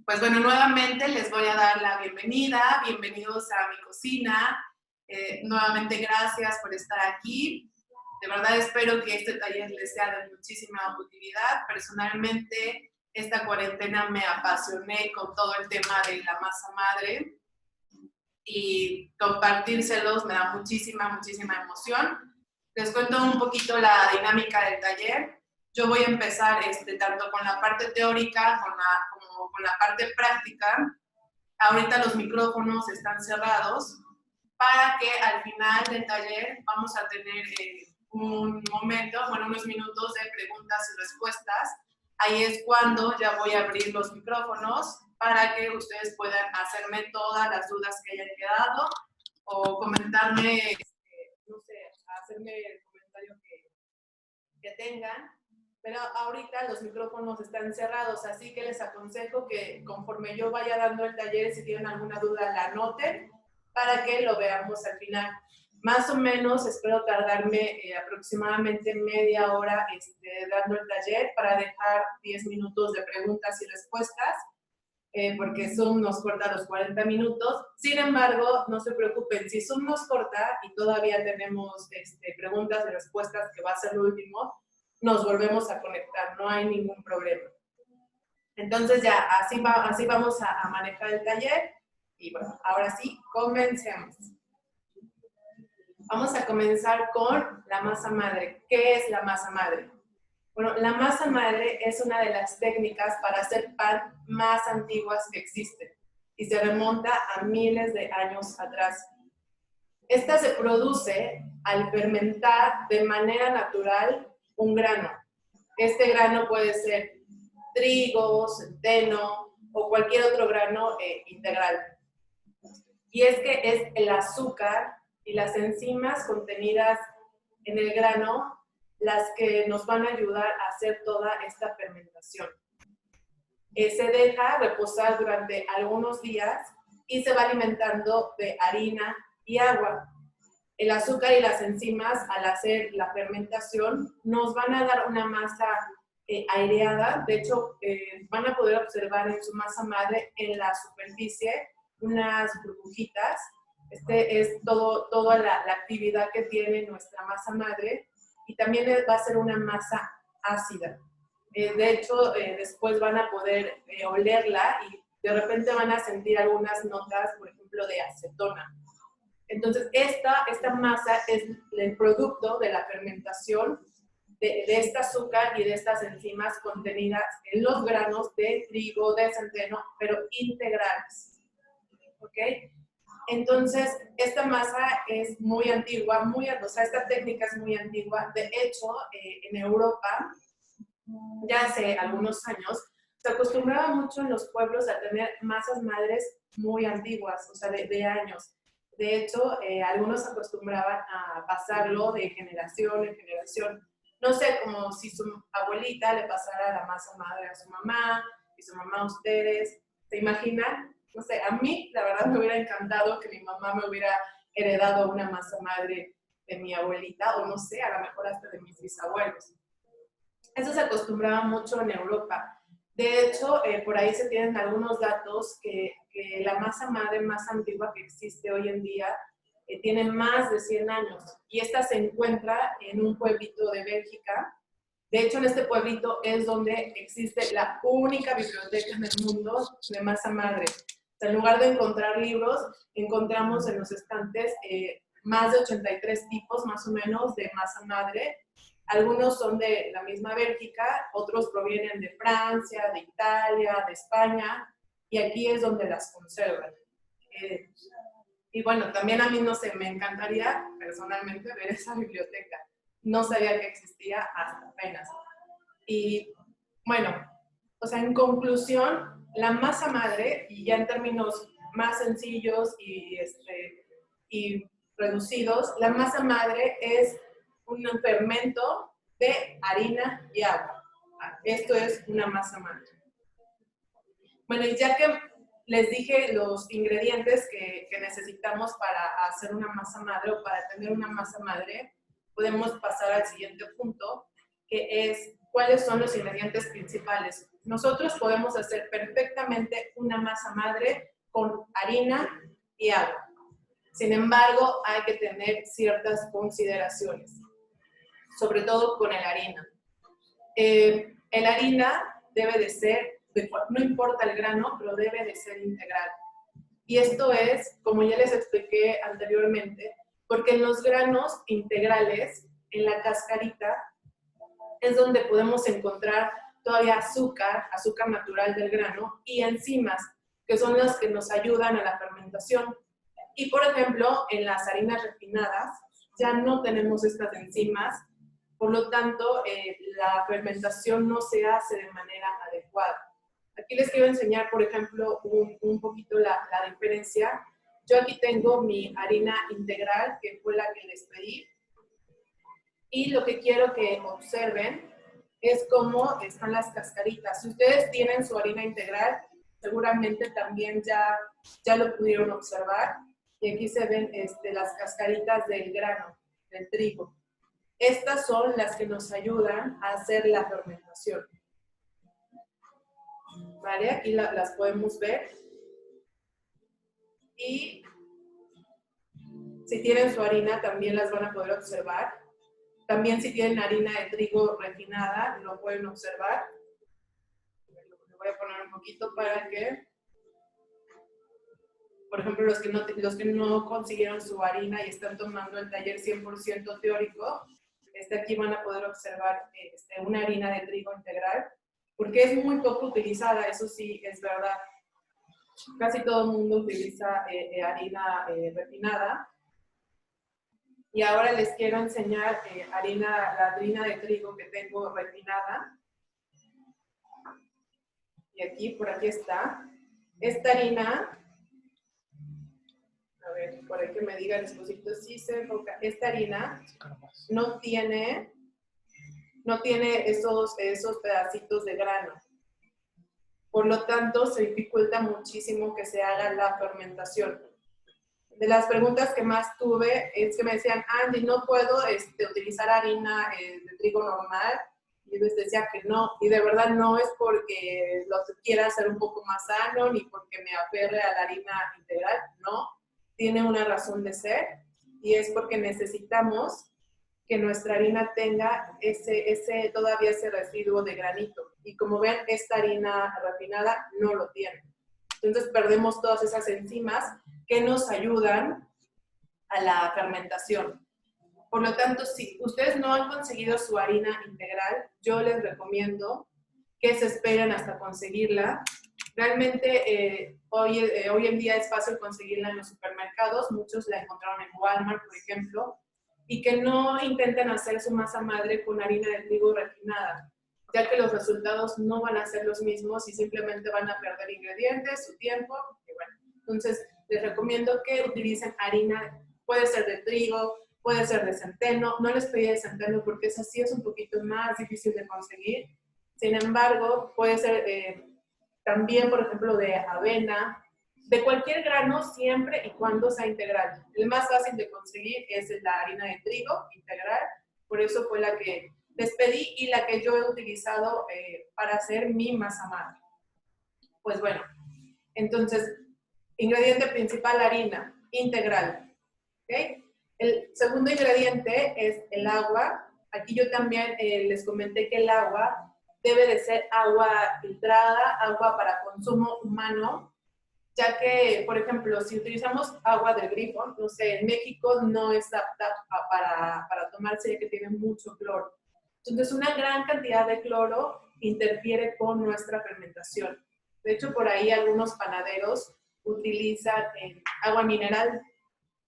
Pues bueno, nuevamente les voy a dar la bienvenida. Bienvenidos a mi cocina. Nuevamente gracias por estar aquí. De verdad espero que este taller les sea de muchísima utilidad. Personalmente, esta cuarentena me apasioné con todo el tema de la masa madre y compartírselos me da muchísima emoción. Les cuento un poquito la dinámica del taller. Yo voy a empezar tanto con la parte teórica como con la parte práctica. Ahorita los micrófonos están cerrados para que al final del taller vamos a tener un momento, unos minutos de preguntas y respuestas. Ahí es cuando ya voy a abrir los micrófonos para que ustedes puedan hacerme todas las dudas que hayan quedado o comentarme, no sé, hacerme el comentario que tengan. Pero ahorita los micrófonos están cerrados, así que les aconsejo que conforme yo vaya dando el taller, si tienen alguna duda, la anoten para que lo veamos al final. Más o menos espero tardarme aproximadamente media hora dando el taller para dejar 10 minutos de preguntas y respuestas, porque Zoom nos corta los 40 minutos. Sin embargo, no se preocupen, si Zoom nos corta y todavía tenemos preguntas y respuestas, que va a ser lo último, nos volvemos a conectar, no hay ningún problema. Entonces ya, así vamos a manejar el taller. Y bueno, ahora sí, comencemos. Vamos a comenzar con la masa madre. ¿Qué es la masa madre? Bueno, la masa madre es una de las técnicas para hacer pan más antiguas que existen y se remonta a miles de años atrás. Esta se produce al fermentar de manera natural un grano. Este grano puede ser trigo, centeno o cualquier otro grano integral. Y es que es el azúcar y las enzimas contenidas en el grano las que nos van a ayudar a hacer toda esta fermentación. Se deja reposar durante algunos días y se va alimentando de harina y agua. El azúcar y las enzimas, al hacer la fermentación, nos van a dar una masa aireada. De hecho, van a poder observar en su masa madre, en la superficie, unas burbujitas. Es toda la actividad que tiene nuestra masa madre, y también va a ser una masa ácida. De hecho, después van a poder olerla y de repente van a sentir algunas notas, por ejemplo, de acetona. Entonces, esta masa es el producto de la fermentación de este azúcar y de estas enzimas contenidas en los granos de trigo, de centeno, pero integrales. ¿Ok? Entonces, esta masa es muy antigua, esta técnica es muy antigua. De hecho, en Europa, ya hace algunos años, se acostumbraba mucho en los pueblos a tener masas madres muy antiguas, o sea, de años. De hecho, algunos acostumbraban a pasarlo de generación en generación. No sé, como si su abuelita le pasara la masa madre a su mamá, y su mamá a ustedes. ¿Se imaginan? No sé, a mí, la verdad, me hubiera encantado que mi mamá me hubiera heredado una masa madre de mi abuelita, o no sé, a lo mejor hasta de mis bisabuelos. Eso se acostumbraba mucho en Europa. De hecho, por ahí se tienen algunos datos que la masa madre más antigua que existe hoy en día tiene más de 100 años. Y esta se encuentra en un pueblito de Bélgica. De hecho, en este pueblito es donde existe la única biblioteca en el mundo de masa madre. O sea, en lugar de encontrar libros, encontramos en los estantes más de 83 tipos, más o menos, de masa madre. Algunos son de la misma Bélgica, otros provienen de Francia, de Italia, de España, y aquí es donde las conservan. Y bueno, también a mí, no sé, me encantaría personalmente ver esa biblioteca. No sabía que existía hasta apenas. Y bueno, o sea, en conclusión, la masa madre, y ya en términos más sencillos y reducidos, la masa madre es un fermento de harina y agua. Esto es una masa madre. Bueno, y ya que les dije los ingredientes que necesitamos para hacer una masa madre o para tener una masa madre, podemos pasar al siguiente punto, que es cuáles son los ingredientes principales. Nosotros podemos hacer perfectamente una masa madre con harina y agua. Sin embargo, hay que tener ciertas consideraciones, sobre todo con el harina. El harina debe de ser, no importa el grano, pero debe de ser integral. Y esto es, como ya les expliqué anteriormente, porque en los granos integrales, en la cascarita, es donde podemos encontrar todavía azúcar natural del grano, y enzimas, que son las que nos ayudan a la fermentación. Y por ejemplo, en las harinas refinadas ya no tenemos estas enzimas, por lo tanto, la fermentación no se hace de manera adecuada. Aquí les quiero enseñar, por ejemplo, un poquito la diferencia. Yo aquí tengo mi harina integral, que fue la que les pedí. Y lo que quiero que observen es cómo están las cascaritas. Si ustedes tienen su harina integral, seguramente también ya lo pudieron observar. Y aquí se ven las cascaritas del grano, del trigo. Estas son las que nos ayudan a hacer la fermentación. ¿Vale? Aquí las podemos ver. Y si tienen su harina, también las van a poder observar. También si tienen harina de trigo refinada, lo pueden observar. Le voy a poner un poquito para que, por ejemplo, los que no consiguieron su harina y están tomando el taller 100% teórico, aquí van a poder observar una harina de trigo integral, porque es muy poco utilizada, eso sí es verdad. Casi todo el mundo utiliza harina refinada. Y ahora les quiero enseñar la harina de trigo que tengo refinada. Y aquí, por aquí está. Esta harina, a ver, por ahí que me diga el esposito, sí se enfoca. Esta harina no tiene esos pedacitos de grano. Por lo tanto, se dificulta muchísimo que se haga la fermentación. De las preguntas que más tuve es que me decían, Andy, no puedo utilizar harina de trigo normal. Y yo les decía que no. Y de verdad no es porque lo quiera hacer un poco más sano ni porque me aferre a la harina integral. No. Tiene una razón de ser. Y es porque necesitamos que nuestra harina tenga todavía ese residuo de granito. Y como ven, esta harina refinada no lo tiene. Entonces perdemos todas esas enzimas que nos ayudan a la fermentación. Por lo tanto, si ustedes no han conseguido su harina integral, yo les recomiendo que se esperen hasta conseguirla. Realmente hoy en día es fácil conseguirla en los supermercados, muchos la encontraron en Walmart, por ejemplo, y que no intenten hacer su masa madre con harina de trigo refinada, ya que los resultados no van a ser los mismos y simplemente van a perder ingredientes, su tiempo, y bueno, entonces les recomiendo que utilicen harina, puede ser de trigo, puede ser de centeno, no les pedí de centeno porque esa sí es un poquito más difícil de conseguir, sin embargo, puede ser también, por ejemplo, de avena, de cualquier grano siempre y cuando sea integral. El más fácil de conseguir es la harina de trigo integral, por eso fue la que les pedí y la que yo he utilizado para hacer mi masa madre. Pues bueno, entonces, ingrediente principal, harina integral. ¿Okay? El segundo ingrediente es el agua. Aquí yo también les comenté que el agua debe de ser agua filtrada, agua para consumo humano, ya que, por ejemplo, si utilizamos agua del grifo, no sé, en México no es apta para tomarse ya que tiene mucho cloro. Entonces, una gran cantidad de cloro interfiere con nuestra fermentación. De hecho, por ahí algunos panaderos utilizan agua mineral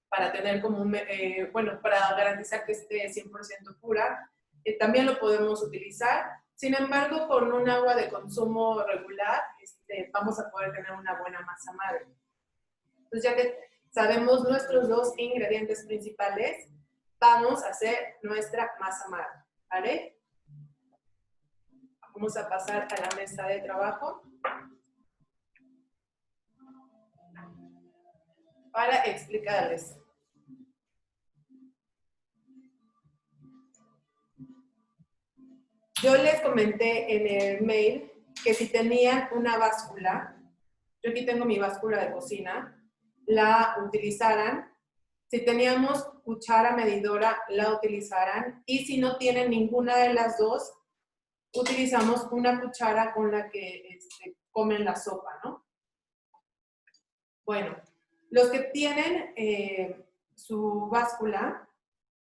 para tener como para garantizar que esté 100% pura. También lo podemos utilizar. Sin embargo, con un agua de consumo regular, vamos a poder tener una buena masa madre. Entonces, ya que sabemos nuestros dos ingredientes principales, vamos a hacer nuestra masa madre, ¿vale? Vamos a pasar a la mesa de trabajo para explicarles. Yo les comenté en el mail que si tenían una báscula, yo aquí tengo mi báscula de cocina, la utilizaran. Si teníamos cuchara medidora, la utilizaran. Y si no tienen ninguna de las dos, utilizamos una cuchara con la que comen la sopa, ¿no? Bueno, los que tienen su báscula,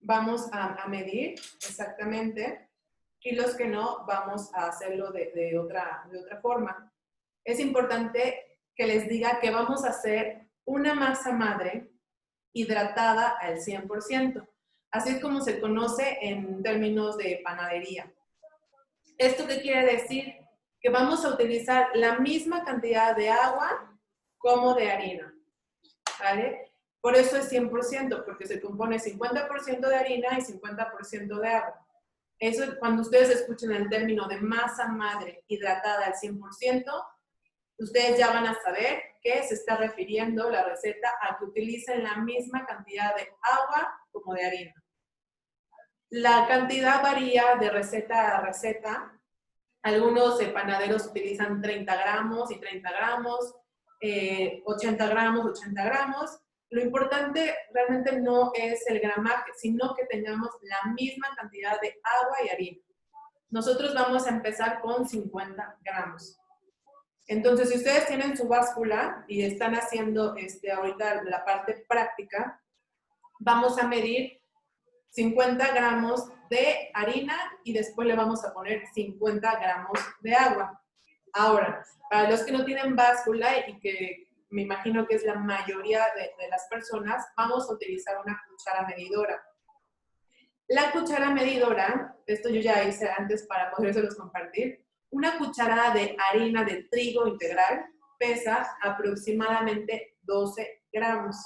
vamos a medir exactamente. Y los que no, vamos a hacerlo de otra forma. Es importante que les diga que vamos a hacer una masa madre hidratada al 100%. Así es como se conoce en términos de panadería. ¿Esto qué quiere decir? Que vamos a utilizar la misma cantidad de agua como de harina, ¿vale? Por eso es 100%, porque se compone 50% de harina y 50% de agua. Eso, cuando ustedes escuchen el término de masa madre hidratada al 100%, ustedes ya van a saber que se está refiriendo la receta a que utilicen la misma cantidad de agua como de harina. La cantidad varía de receta a receta. Algunos panaderos utilizan 30 gramos y 30 gramos, 80 gramos, 80 gramos. Lo importante realmente no es el gramaje, sino que tengamos la misma cantidad de agua y harina. Nosotros vamos a empezar con 50 gramos. Entonces, si ustedes tienen su báscula y están haciendo ahorita la parte práctica, vamos a medir 50 gramos de harina y después le vamos a poner 50 gramos de agua. Ahora, para los que no tienen báscula y que me imagino que es la mayoría de las personas, vamos a utilizar una cuchara medidora. La cuchara medidora, esto yo ya hice antes para podérselos compartir, una cucharada de harina de trigo integral pesa aproximadamente 12 gramos,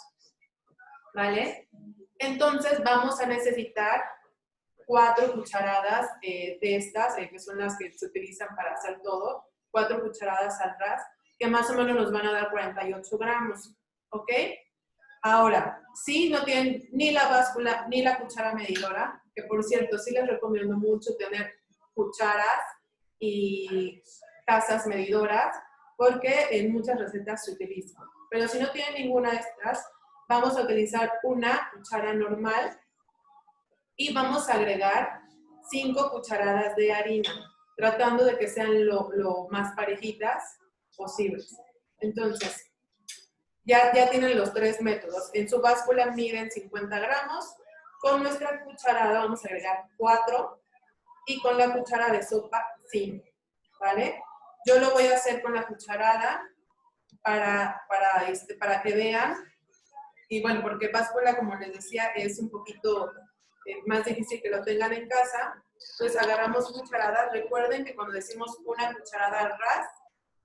¿vale? Entonces vamos a necesitar 4 cucharadas de estas, que son las que se utilizan para hacer todo, 4 cucharadas al ras, que más o menos nos van a dar 48 gramos, ¿ok? Ahora, si no tienen ni la báscula ni la cuchara medidora, que por cierto, sí les recomiendo mucho tener cucharas y tazas medidoras, porque en muchas recetas se utilizan. Pero si no tienen ninguna de estas, vamos a utilizar una cuchara normal y vamos a agregar 5 cucharadas de harina, tratando de que sean lo más parejitas posibles. Entonces, ya tienen los 3 métodos. En su báscula miden 50 gramos. Con nuestra cucharada vamos a agregar 4 y con la cuchara de sopa 5, ¿vale? Yo lo voy a hacer con la cucharada para que vean. Y bueno, porque báscula, como les decía, es un poquito más difícil que lo tengan en casa. Entonces agarramos cucharadas. Recuerden que cuando decimos una cucharada al ras,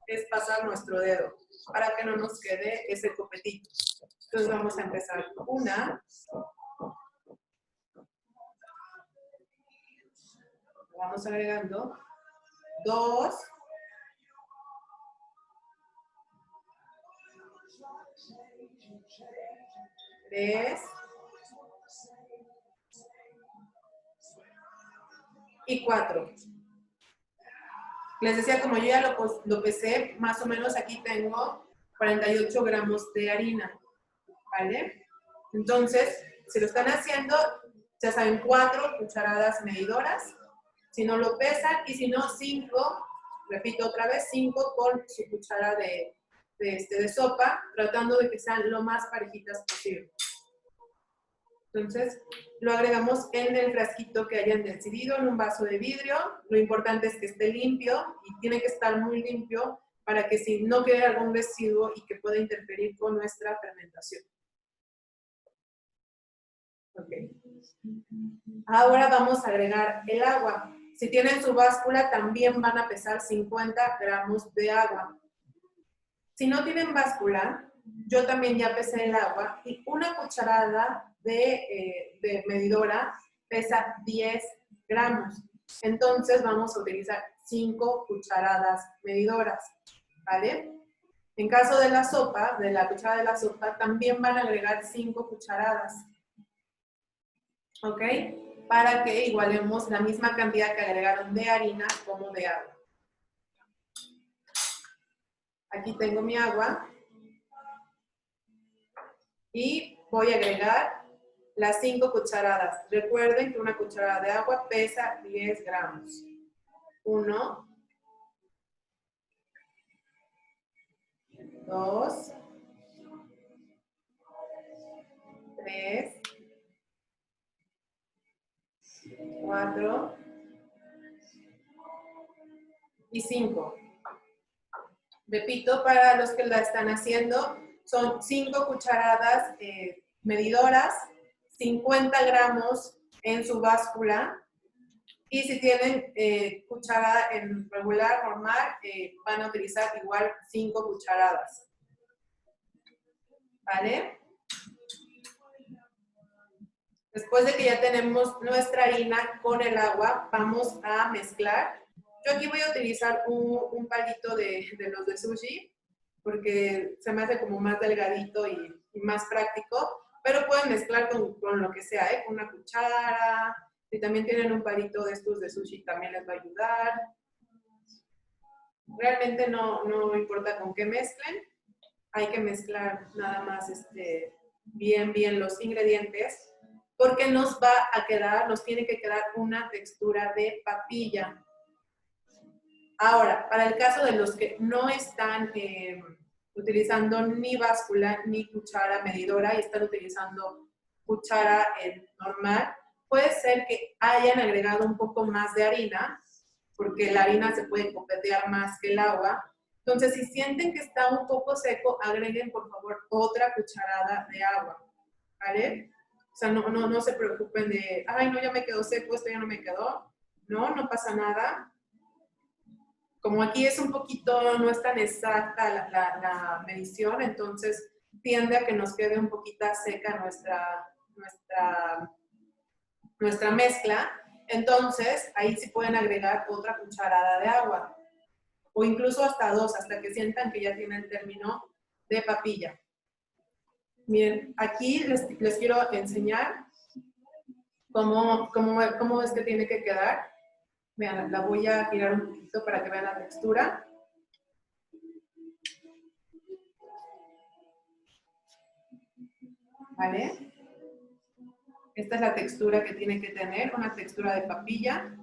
es pasar nuestro dedo para que no nos quede ese copetito. Entonces vamos a empezar. 1. Vamos agregando. 2. 3. Y 4. Les decía, como yo ya lo pesé, más o menos aquí tengo 48 gramos de harina, ¿vale? Entonces, si lo están haciendo, ya saben, 4 cucharadas medidoras. Si no lo pesan, y si no, 5, repito otra vez, 5 con su cuchara de sopa, tratando de que sean lo más parejitas posible. Entonces, lo agregamos en el frasquito que hayan decidido, en un vaso de vidrio. Lo importante es que esté limpio y tiene que estar muy limpio para que si no quede algún residuo y que pueda interferir con nuestra fermentación. Okay. Ahora vamos a agregar el agua. Si tienen su báscula, también van a pesar 50 gramos de agua. Si no tienen báscula, yo también ya pesé el agua y una cucharada de medidora pesa 10 gramos. Entonces vamos a utilizar 5 cucharadas medidoras, ¿vale? En caso de la sopa, de la cuchara de la sopa, también van a agregar 5 cucharadas, ¿ok? Para que igualemos la misma cantidad que agregaron de harina como de agua. Aquí tengo mi agua. Y voy a agregar las 5 cucharadas. Recuerden que una cucharada de agua pesa 10 gramos. 1, 2, 3, 4 y 5. Repito, para los que la están haciendo, son 5 cucharadas medidoras, 50 gramos en su báscula. Y si tienen cucharada en regular, normal, van a utilizar igual 5 cucharadas. ¿Vale? Después de que ya tenemos nuestra harina con el agua, vamos a mezclar. Yo aquí voy a utilizar un palito de los de sushi, porque se me hace como más delgadito y más práctico, pero pueden mezclar con lo que sea, con una cuchara. Si también tienen un palito de estos de sushi, también les va a ayudar. Realmente no importa con qué mezclen, hay que mezclar nada más bien los ingredientes, porque nos tiene que quedar una textura de papilla. Ahora, para el caso de los que no están utilizando ni báscula ni cuchara medidora y están utilizando cuchara normal, puede ser que hayan agregado un poco más de harina, porque la harina se puede copetear más que el agua. Entonces, si sienten que está un poco seco, agreguen por favor otra cucharada de agua, ¿vale? O sea, no se preocupen de, ay, no, ya me quedó seco, esto ya no me quedó. No pasa nada. Como aquí es un poquito, no es tan exacta la medición, entonces tiende a que nos quede un poquito seca nuestra mezcla. Entonces, ahí sí pueden agregar otra cucharada de agua, o incluso hasta 2, hasta que sientan que ya tiene el término de papilla. Bien, aquí les quiero enseñar cómo es que tiene que quedar. Vean, la voy a girar un poquito para que vean la textura. ¿Vale? Esta es la textura que tiene que tener, una textura de papilla.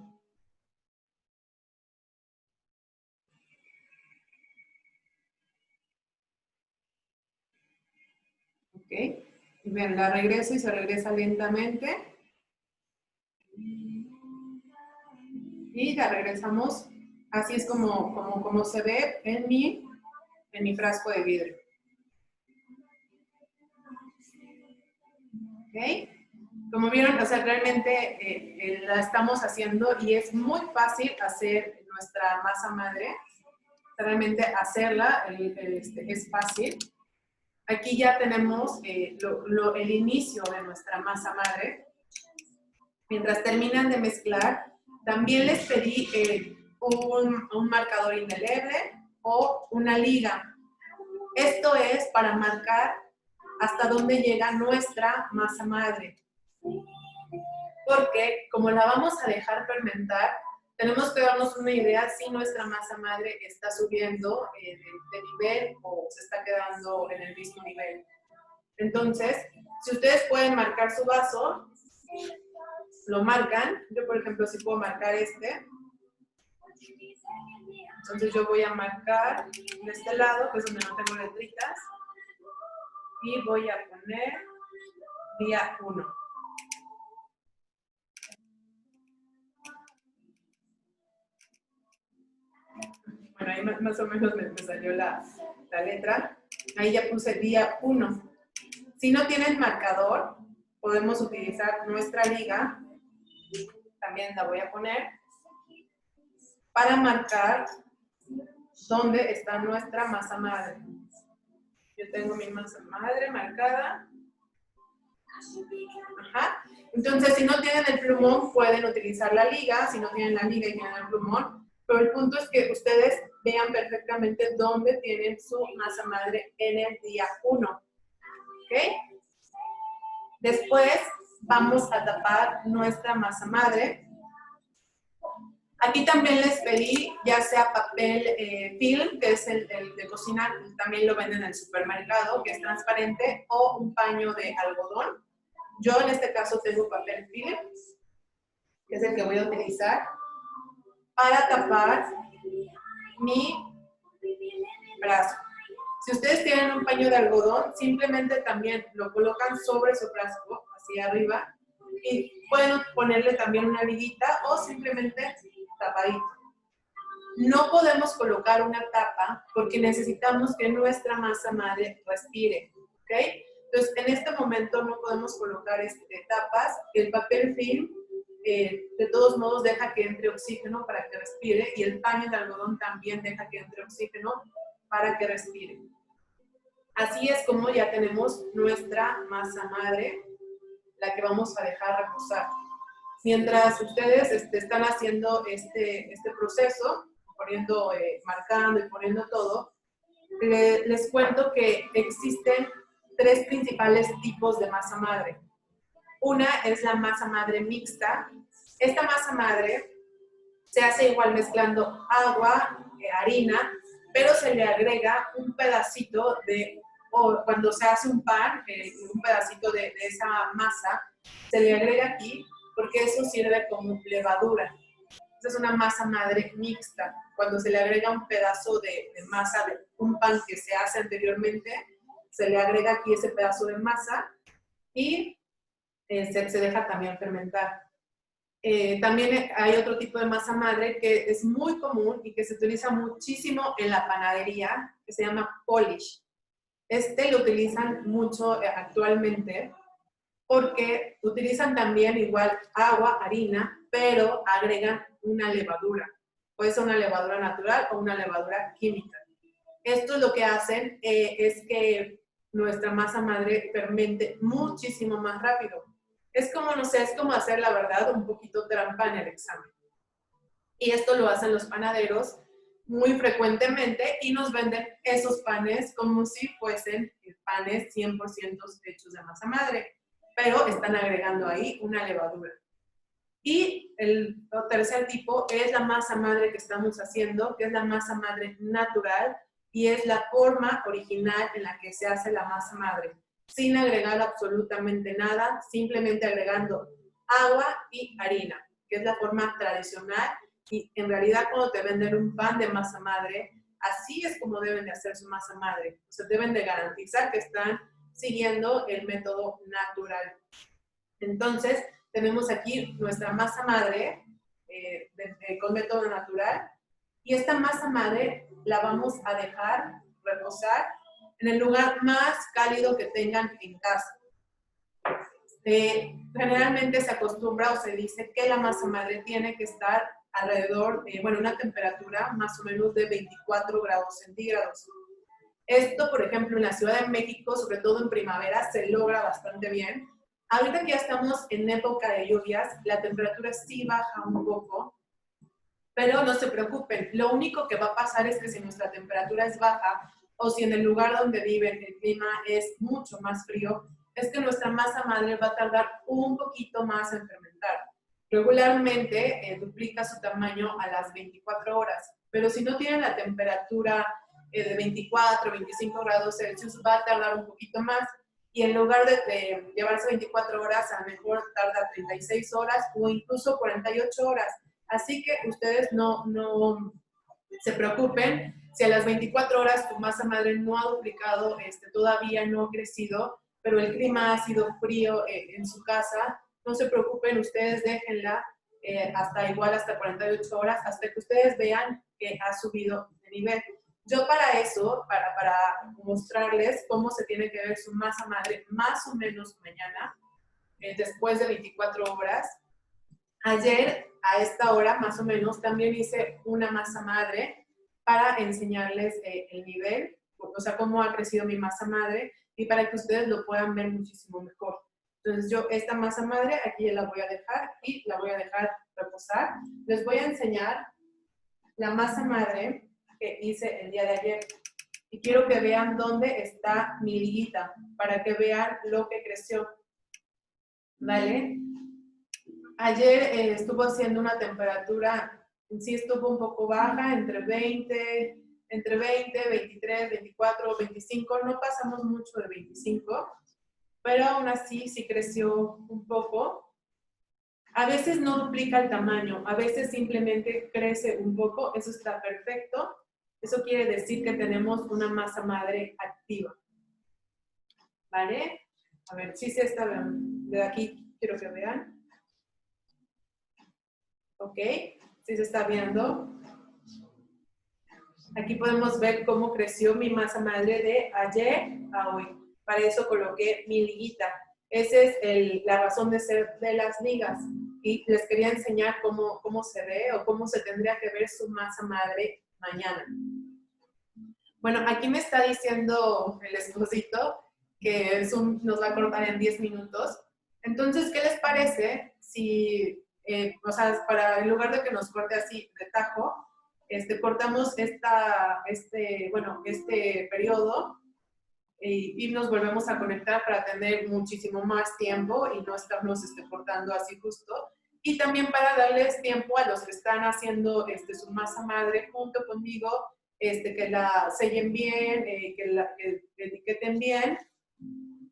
Ok. Y ven, la regreso y se regresa lentamente. Y la regresamos. Así es como se ve en mi frasco de vidrio. ¿Ok? Como vieron, o sea, realmente la estamos haciendo y es muy fácil hacer nuestra masa madre. Realmente hacerla es fácil. Aquí ya tenemos el inicio de nuestra masa madre. Mientras terminan de mezclar, también les pedí un marcador indeleble o una liga. Esto es para marcar hasta dónde llega nuestra masa madre. Porque como la vamos a dejar fermentar, tenemos que darnos una idea si nuestra masa madre está subiendo de nivel o se está quedando en el mismo nivel. Entonces, si ustedes pueden marcar su vaso, lo marcan. Yo, por ejemplo, sí puedo marcar este. Entonces yo voy a marcar de este lado, que es donde no tengo letritas, y voy a poner día 1. Bueno, ahí más o menos me salió la letra. Ahí ya puse día 1. Si no tienen marcador, podemos utilizar nuestra liga. También la voy a poner para marcar dónde está nuestra masa madre. Yo tengo mi masa madre marcada. Ajá. Entonces, si no tienen el plumón, pueden utilizar la liga. Si no tienen la liga y tienen el plumón. Pero el punto es que ustedes vean perfectamente dónde tienen su masa madre en el día 1. ¿Ok? Después vamos a tapar nuestra masa madre. Aquí también les pedí ya sea papel film, que es el de cocina, también lo venden en el supermercado, que es transparente, o un paño de algodón. Yo en este caso tengo papel film, que es el que voy a utilizar para tapar mi brazo. Si ustedes tienen un paño de algodón, simplemente también lo colocan sobre su brazo, así arriba, y pueden ponerle también una liguita o simplemente tapadito. No podemos colocar una tapa porque necesitamos que nuestra masa madre respire, ¿ok? Entonces, en este momento no podemos colocar tapas. El papel film, de todos modos, deja que entre oxígeno para que respire, y el paño de algodón también deja que entre oxígeno para que respire. Así es como ya tenemos nuestra masa madre, la que vamos a dejar reposar. Mientras ustedes están haciendo este proceso, poniendo, marcando y poniendo todo, les cuento que existen 3 principales tipos de masa madre. Una es la masa madre mixta. Esta masa madre se hace igual mezclando agua, harina, pero se le agrega un pedacito de, o cuando se hace un pan, un pedacito de esa masa, se le agrega aquí porque eso sirve como levadura. Esta es una masa madre mixta. Cuando se le agrega un pedazo de masa de un pan que se hace anteriormente, se le agrega aquí ese pedazo de masa y se deja también fermentar. También hay otro tipo de masa madre que es muy común y que se utiliza muchísimo en la panadería, que se llama polish. Lo utilizan mucho actualmente porque utilizan también igual agua, harina, pero agregan una levadura. Puede ser una levadura natural o una levadura química. Esto lo que hacen es que nuestra masa madre fermente muchísimo más rápido. Es como, no sé, es como hacer, la verdad, un poquito trampa en el examen. Y esto lo hacen los panaderos muy frecuentemente y nos venden esos panes como si fuesen panes 100% hechos de masa madre, pero están agregando ahí una levadura. Y el tercer tipo es la masa madre que estamos haciendo, que es la masa madre natural, y es la forma original en la que se hace la masa madre, sin agregar absolutamente nada, simplemente agregando agua y harina, que es la forma tradicional. Y en realidad cuando te venden un pan de masa madre, así es como deben de hacer su masa madre. O sea, deben de garantizar que están siguiendo el método natural. Entonces, tenemos aquí nuestra masa madre con método natural, y esta masa madre la vamos a dejar reposar en el lugar más cálido que tengan en casa. Generalmente se acostumbra o se dice que la masa madre tiene que estar alrededor de, una temperatura más o menos de 24 grados centígrados. Esto, por ejemplo, en la Ciudad de México, sobre todo en primavera, se logra bastante bien. Ahorita que ya estamos en época de lluvias, la temperatura sí baja un poco, pero no se preocupen. Lo único que va a pasar es que si nuestra temperatura es baja o si en el lugar donde viven el clima es mucho más frío, es que nuestra masa madre va a tardar un poquito más en fermentar. Regularmente duplica su tamaño a las 24 horas, pero si no tienen la temperatura de 24, 25 grados Celsius, va a tardar un poquito más. Y en lugar de llevarse 24 horas, a lo mejor tarda 36 horas o incluso 48 horas. Así que ustedes no se preocupen si a las 24 horas tu masa madre no ha duplicado, todavía no ha crecido, pero el clima ha sido frío en su casa. No se preocupen, ustedes déjenla hasta 48 horas, hasta que ustedes vean que ha subido de nivel. Yo para eso, para mostrarles cómo se tiene que ver su masa madre más o menos mañana, después de 24 horas, ayer a esta hora más o menos también hice una masa madre para enseñarles el nivel, o sea, cómo ha crecido mi masa madre y para que ustedes lo puedan ver muchísimo mejor. Entonces yo esta masa madre aquí ya la voy a dejar y la voy a dejar reposar. Les voy a enseñar la masa madre que hice el día de ayer. Y quiero que vean dónde está mi liguita, para que vean lo que creció. ¿Vale? Ayer estuvo haciendo una temperatura En sí estuvo un poco baja, entre 20, 23, 24, 25. No pasamos mucho de 25, pero aún así sí creció un poco. A veces no duplica el tamaño, a veces simplemente crece un poco. Eso está perfecto. Eso quiere decir que tenemos una masa madre activa. ¿Vale? A ver, sí se está viendo. De aquí quiero que vean. ¿Ok? Sí se está viendo. Aquí podemos ver cómo creció mi masa madre de ayer a hoy. Para eso coloqué mi liguita. Esa es la razón de ser de las ligas. Y les quería enseñar cómo se ve o cómo se tendría que ver su masa madre mañana. Bueno, aquí me está diciendo el esposito que el Zoom nos va a cortar en 10 minutos. Entonces, ¿qué les parece si, para en lugar de que nos corte así de tajo, cortamos este periodo y nos volvemos a conectar para tener muchísimo más tiempo y no estarnos cortando así justo? Y también para darles tiempo a los que están haciendo su masa madre junto conmigo, que la sellen bien, que etiqueten bien,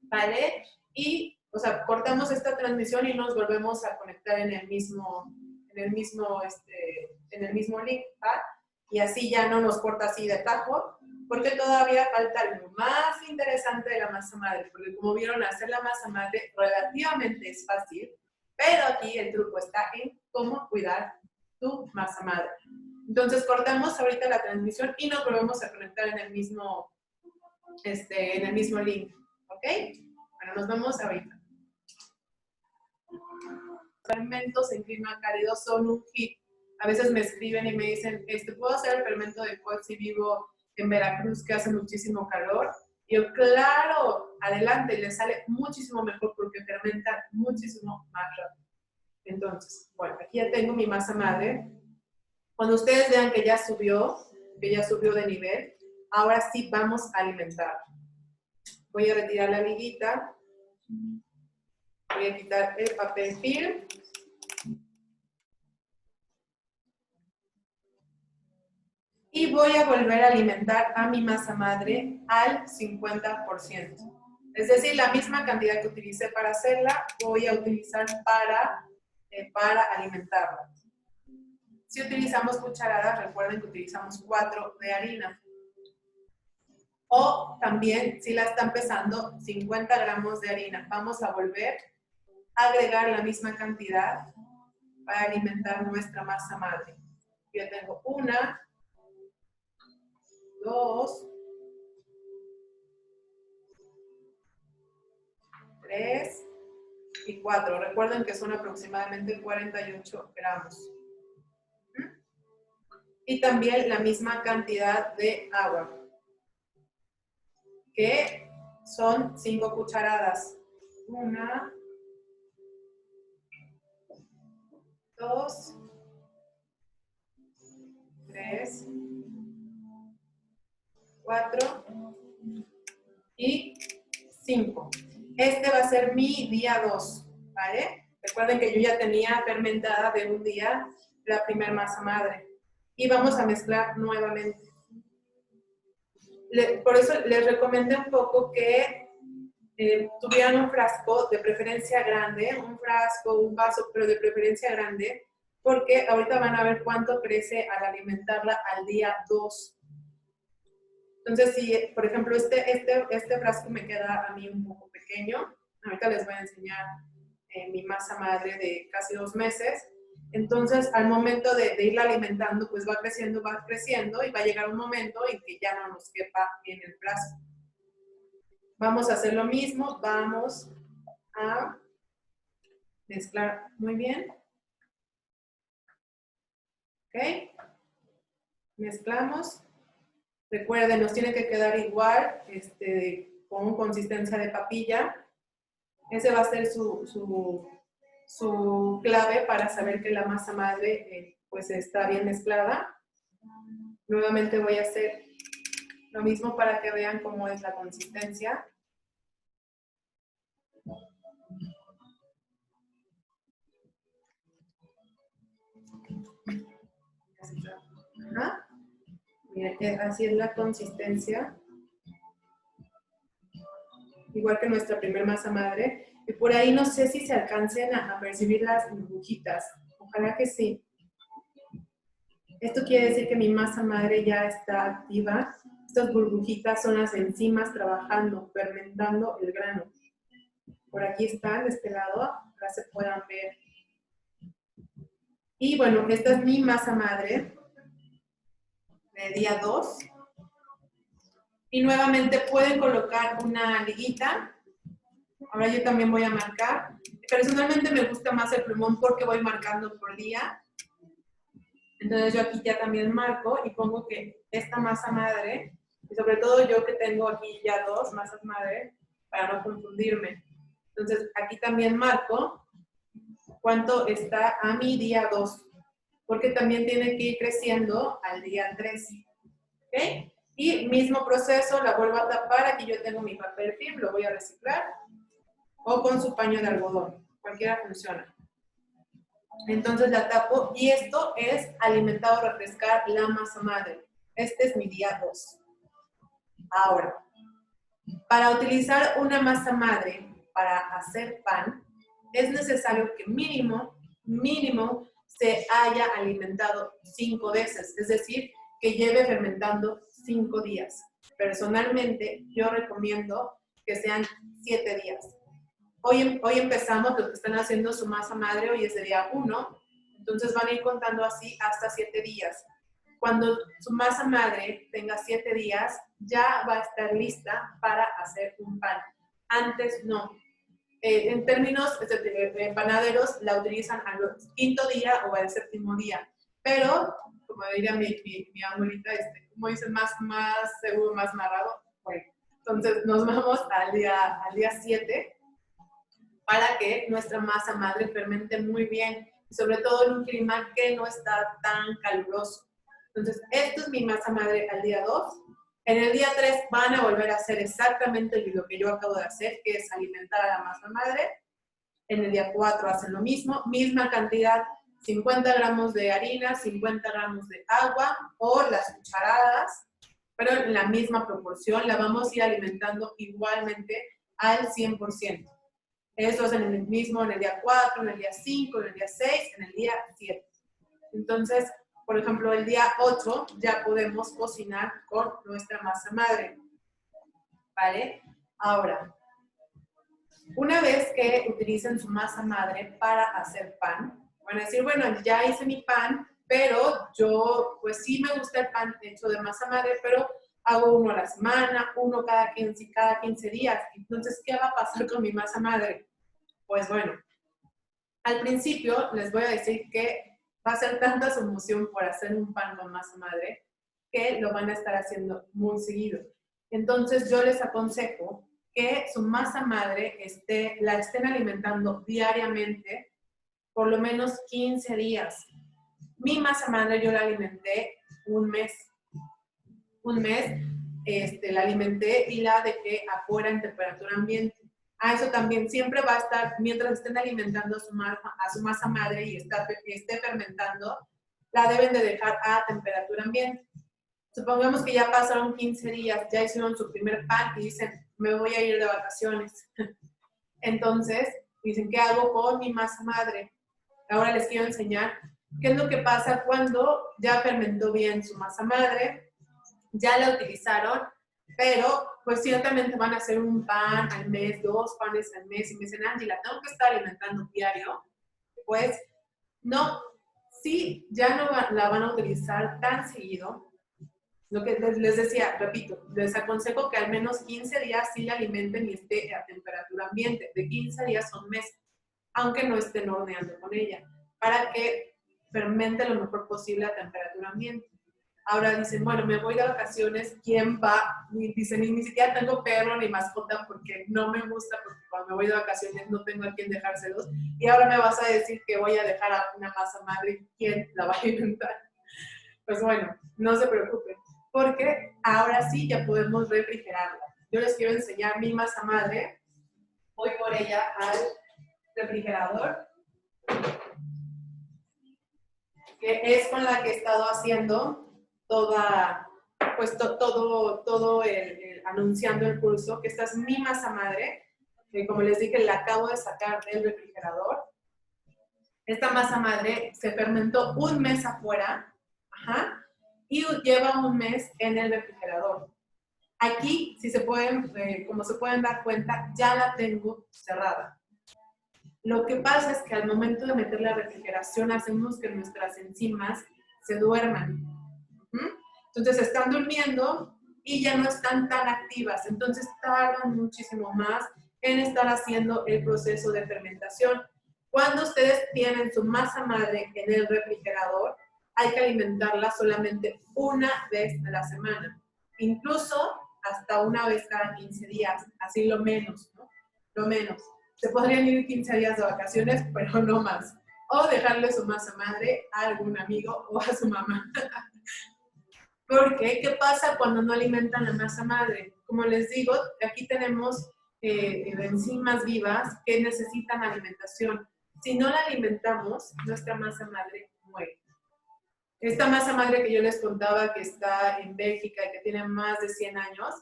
¿vale? Y, cortamos esta transmisión y nos volvemos a conectar en el mismo link, ¿va? Y así ya no nos corta así de tajo, porque todavía falta lo más interesante de la masa madre, porque como vieron, hacer la masa madre relativamente es fácil, pero aquí el truco está en cómo cuidar tu masa madre. Entonces cortamos ahorita la transmisión y nos volvemos a conectar en el mismo link, ¿ok? Bueno, nos vemos ahorita. Los fermentos en clima cálido son un hit. A veces me escriben y me dicen, ¿puedo hacer el fermento de Cold si vivo en Veracruz, que hace muchísimo calor? Y yo, claro, adelante, le sale muchísimo mejor porque fermenta muchísimo más rápido. Entonces, bueno, aquí ya tengo mi masa madre. Cuando ustedes vean que ya subió de nivel, ahora sí vamos a alimentar. Voy a retirar la liguita. Voy a quitar el papel film. Y voy a volver a alimentar a mi masa madre al 50%. Es decir, la misma cantidad que utilicé para hacerla, voy a utilizar para alimentarla. Si utilizamos cucharadas, recuerden que utilizamos 4 de harina. O también, si la están pesando, 50 gramos de harina. Vamos a volver a agregar la misma cantidad para alimentar nuestra masa madre. Yo tengo 1, 2, 3 y 4. Recuerden que son aproximadamente 48 gramos. Y también la misma cantidad de agua, que son 5 cucharadas. 1, 2, 3, 4 y 5. Este va a ser mi día 2, ¿vale? Recuerden que yo ya tenía fermentada de un día la primera masa madre. Y vamos a mezclar nuevamente. Por eso les recomendé un poco que tuvieran un frasco, de preferencia grande, un frasco, un vaso, pero de preferencia grande, porque ahorita van a ver cuánto crece al alimentarla al día 2. Entonces, si, por ejemplo, este frasco me queda a mí un poco pequeño, ahorita les voy a enseñar mi masa madre de casi 2 meses. Entonces, al momento de irla alimentando, pues va creciendo y va a llegar un momento en que ya no nos quepa en el frasco. Vamos a hacer lo mismo, vamos a mezclar muy bien. ¿Ok? Mezclamos. Recuerden, nos tiene que quedar igual, con consistencia de papilla. Ese va a ser su clave para saber que la masa madre pues está bien mezclada. Nuevamente voy a hacer lo mismo para que vean cómo es la consistencia. Ajá. Miren, así es la consistencia. Igual que nuestra primer masa madre. Y por ahí no sé si se alcancen a percibir las burbujitas. Ojalá que sí. Esto quiere decir que mi masa madre ya está activa. Estas burbujitas son las enzimas trabajando, fermentando el grano. Por aquí están, de este lado, acá se puedan ver. Y bueno, esta es mi masa madre de día 2. Y nuevamente pueden colocar una liguita. Ahora yo también voy a marcar. Personalmente me gusta más el plumón porque voy marcando por día. Entonces yo aquí ya también marco y pongo que esta masa madre, y sobre todo yo que tengo aquí ya 2 masas madre, para no confundirme. Entonces aquí también marco cuánto está a mi día 2, porque también tiene que ir creciendo al día 3. ¿Ok? Y mismo proceso, la vuelvo a tapar. Aquí yo tengo mi papel film, lo voy a reciclar, o con su paño de algodón, cualquiera funciona. Entonces la tapo y esto es alimentar o refrescar la masa madre. Este es mi día 2. Ahora, para utilizar una masa madre para hacer pan, es necesario que mínimo se haya alimentado 5 veces, es decir, que lleve fermentando 5 días. Personalmente, yo recomiendo que sean 7 días. Hoy empezamos, los que están haciendo su masa madre, hoy es el día 1, entonces van a ir contando así hasta 7 días. Cuando su masa madre tenga 7 días, ya va a estar lista para hacer un pan. Antes no. En términos panaderos, la utilizan al 5.º día o al 7.º día. Pero, como diría mi abuelita, como dicen, más seguro, más narrado. Bueno, entonces nos vamos al día 7 para que nuestra masa madre fermente muy bien, sobre todo en un clima que no está tan caluroso. Entonces, esto es mi masa madre al día 2. En el día 3 van a volver a hacer exactamente lo que yo acabo de hacer, que es alimentar a la masa madre. En el día 4 hacen lo mismo, misma cantidad, 50 gramos de harina, 50 gramos de agua o las cucharadas, pero en la misma proporción, la vamos a ir alimentando igualmente al 100%. Eso es en el mismo, en el día 4, en el día 5, en el día 6, en el día 7. Entonces, por ejemplo, el día 8 ya podemos cocinar con nuestra masa madre. ¿Vale? Ahora, una vez que utilicen su masa madre para hacer pan, van a decir, bueno, ya hice mi pan, pero yo, pues sí me gusta el pan hecho de masa madre, pero hago uno a la semana, uno cada 15 días. Entonces, ¿qué va a pasar con mi masa madre? Pues bueno, al principio les voy a decir que va a ser tanta su emoción por hacer un pan con masa madre que lo van a estar haciendo muy seguido. Entonces yo les aconsejo que su masa madre la estén alimentando diariamente por lo menos 15 días. Mi masa madre yo la alimenté un mes. Un mes la alimenté y la dejé afuera en temperatura ambiente. Eso también siempre va a estar, mientras estén alimentando a su masa madre y esté fermentando, la deben de dejar a temperatura ambiente. Supongamos que ya pasaron 15 días, ya hicieron su primer pan y dicen, me voy a ir de vacaciones. Entonces, dicen, ¿qué hago con mi masa madre? Ahora les quiero enseñar qué es lo que pasa cuando ya fermentó bien su masa madre, ya la utilizaron, pero pues ciertamente van a hacer un pan al mes, 2 panes al mes, y me dicen, Angie, ¿la tengo que estar alimentando diario? Pues no, sí, ya no la van a utilizar tan seguido. Lo que les decía, repito, les aconsejo que al menos 15 días sí la alimenten y esté a temperatura ambiente. De 15 días a un mes, aunque no estén horneando con ella, para que fermente lo mejor posible a temperatura ambiente. Ahora dicen, bueno, me voy de vacaciones, ¿quién va? Dicen, ni siquiera tengo perro ni mascota porque no me gusta, porque cuando me voy de vacaciones no tengo a quién dejárselos. Y ahora me vas a decir que voy a dejar a una masa madre, ¿quién la va a alimentar? Pues bueno, no se preocupen, porque ahora sí ya podemos refrigerarla. Yo les quiero enseñar mi masa madre. Voy por ella al refrigerador, que es con la que he estado haciendo todo anunciando el curso, que esta es mi masa madre, que como les dije, la acabo de sacar del refrigerador. Esta masa madre se fermentó un mes afuera, ajá, y lleva un mes en el refrigerador. Aquí, si se pueden, como se pueden dar cuenta, ya la tengo cerrada. Lo que pasa es que al momento de meter la refrigeración hacemos que nuestras enzimas se duerman. Entonces están durmiendo y ya no están tan activas. Entonces tardan muchísimo más en estar haciendo el proceso de fermentación. Cuando ustedes tienen su masa madre en el refrigerador, hay que alimentarla solamente una vez a la semana. Incluso hasta una vez cada 15 días, así lo menos, ¿no? Lo menos. Se podrían ir 15 días de vacaciones, pero no más. O dejarle su masa madre a algún amigo o a su mamá. Porque, ¿qué pasa cuando no alimentan la masa madre? Como les digo, aquí tenemos enzimas vivas que necesitan alimentación. Si no la alimentamos, nuestra masa madre muere. Esta masa madre que yo les contaba que está en Bélgica y que tiene más de 100 años,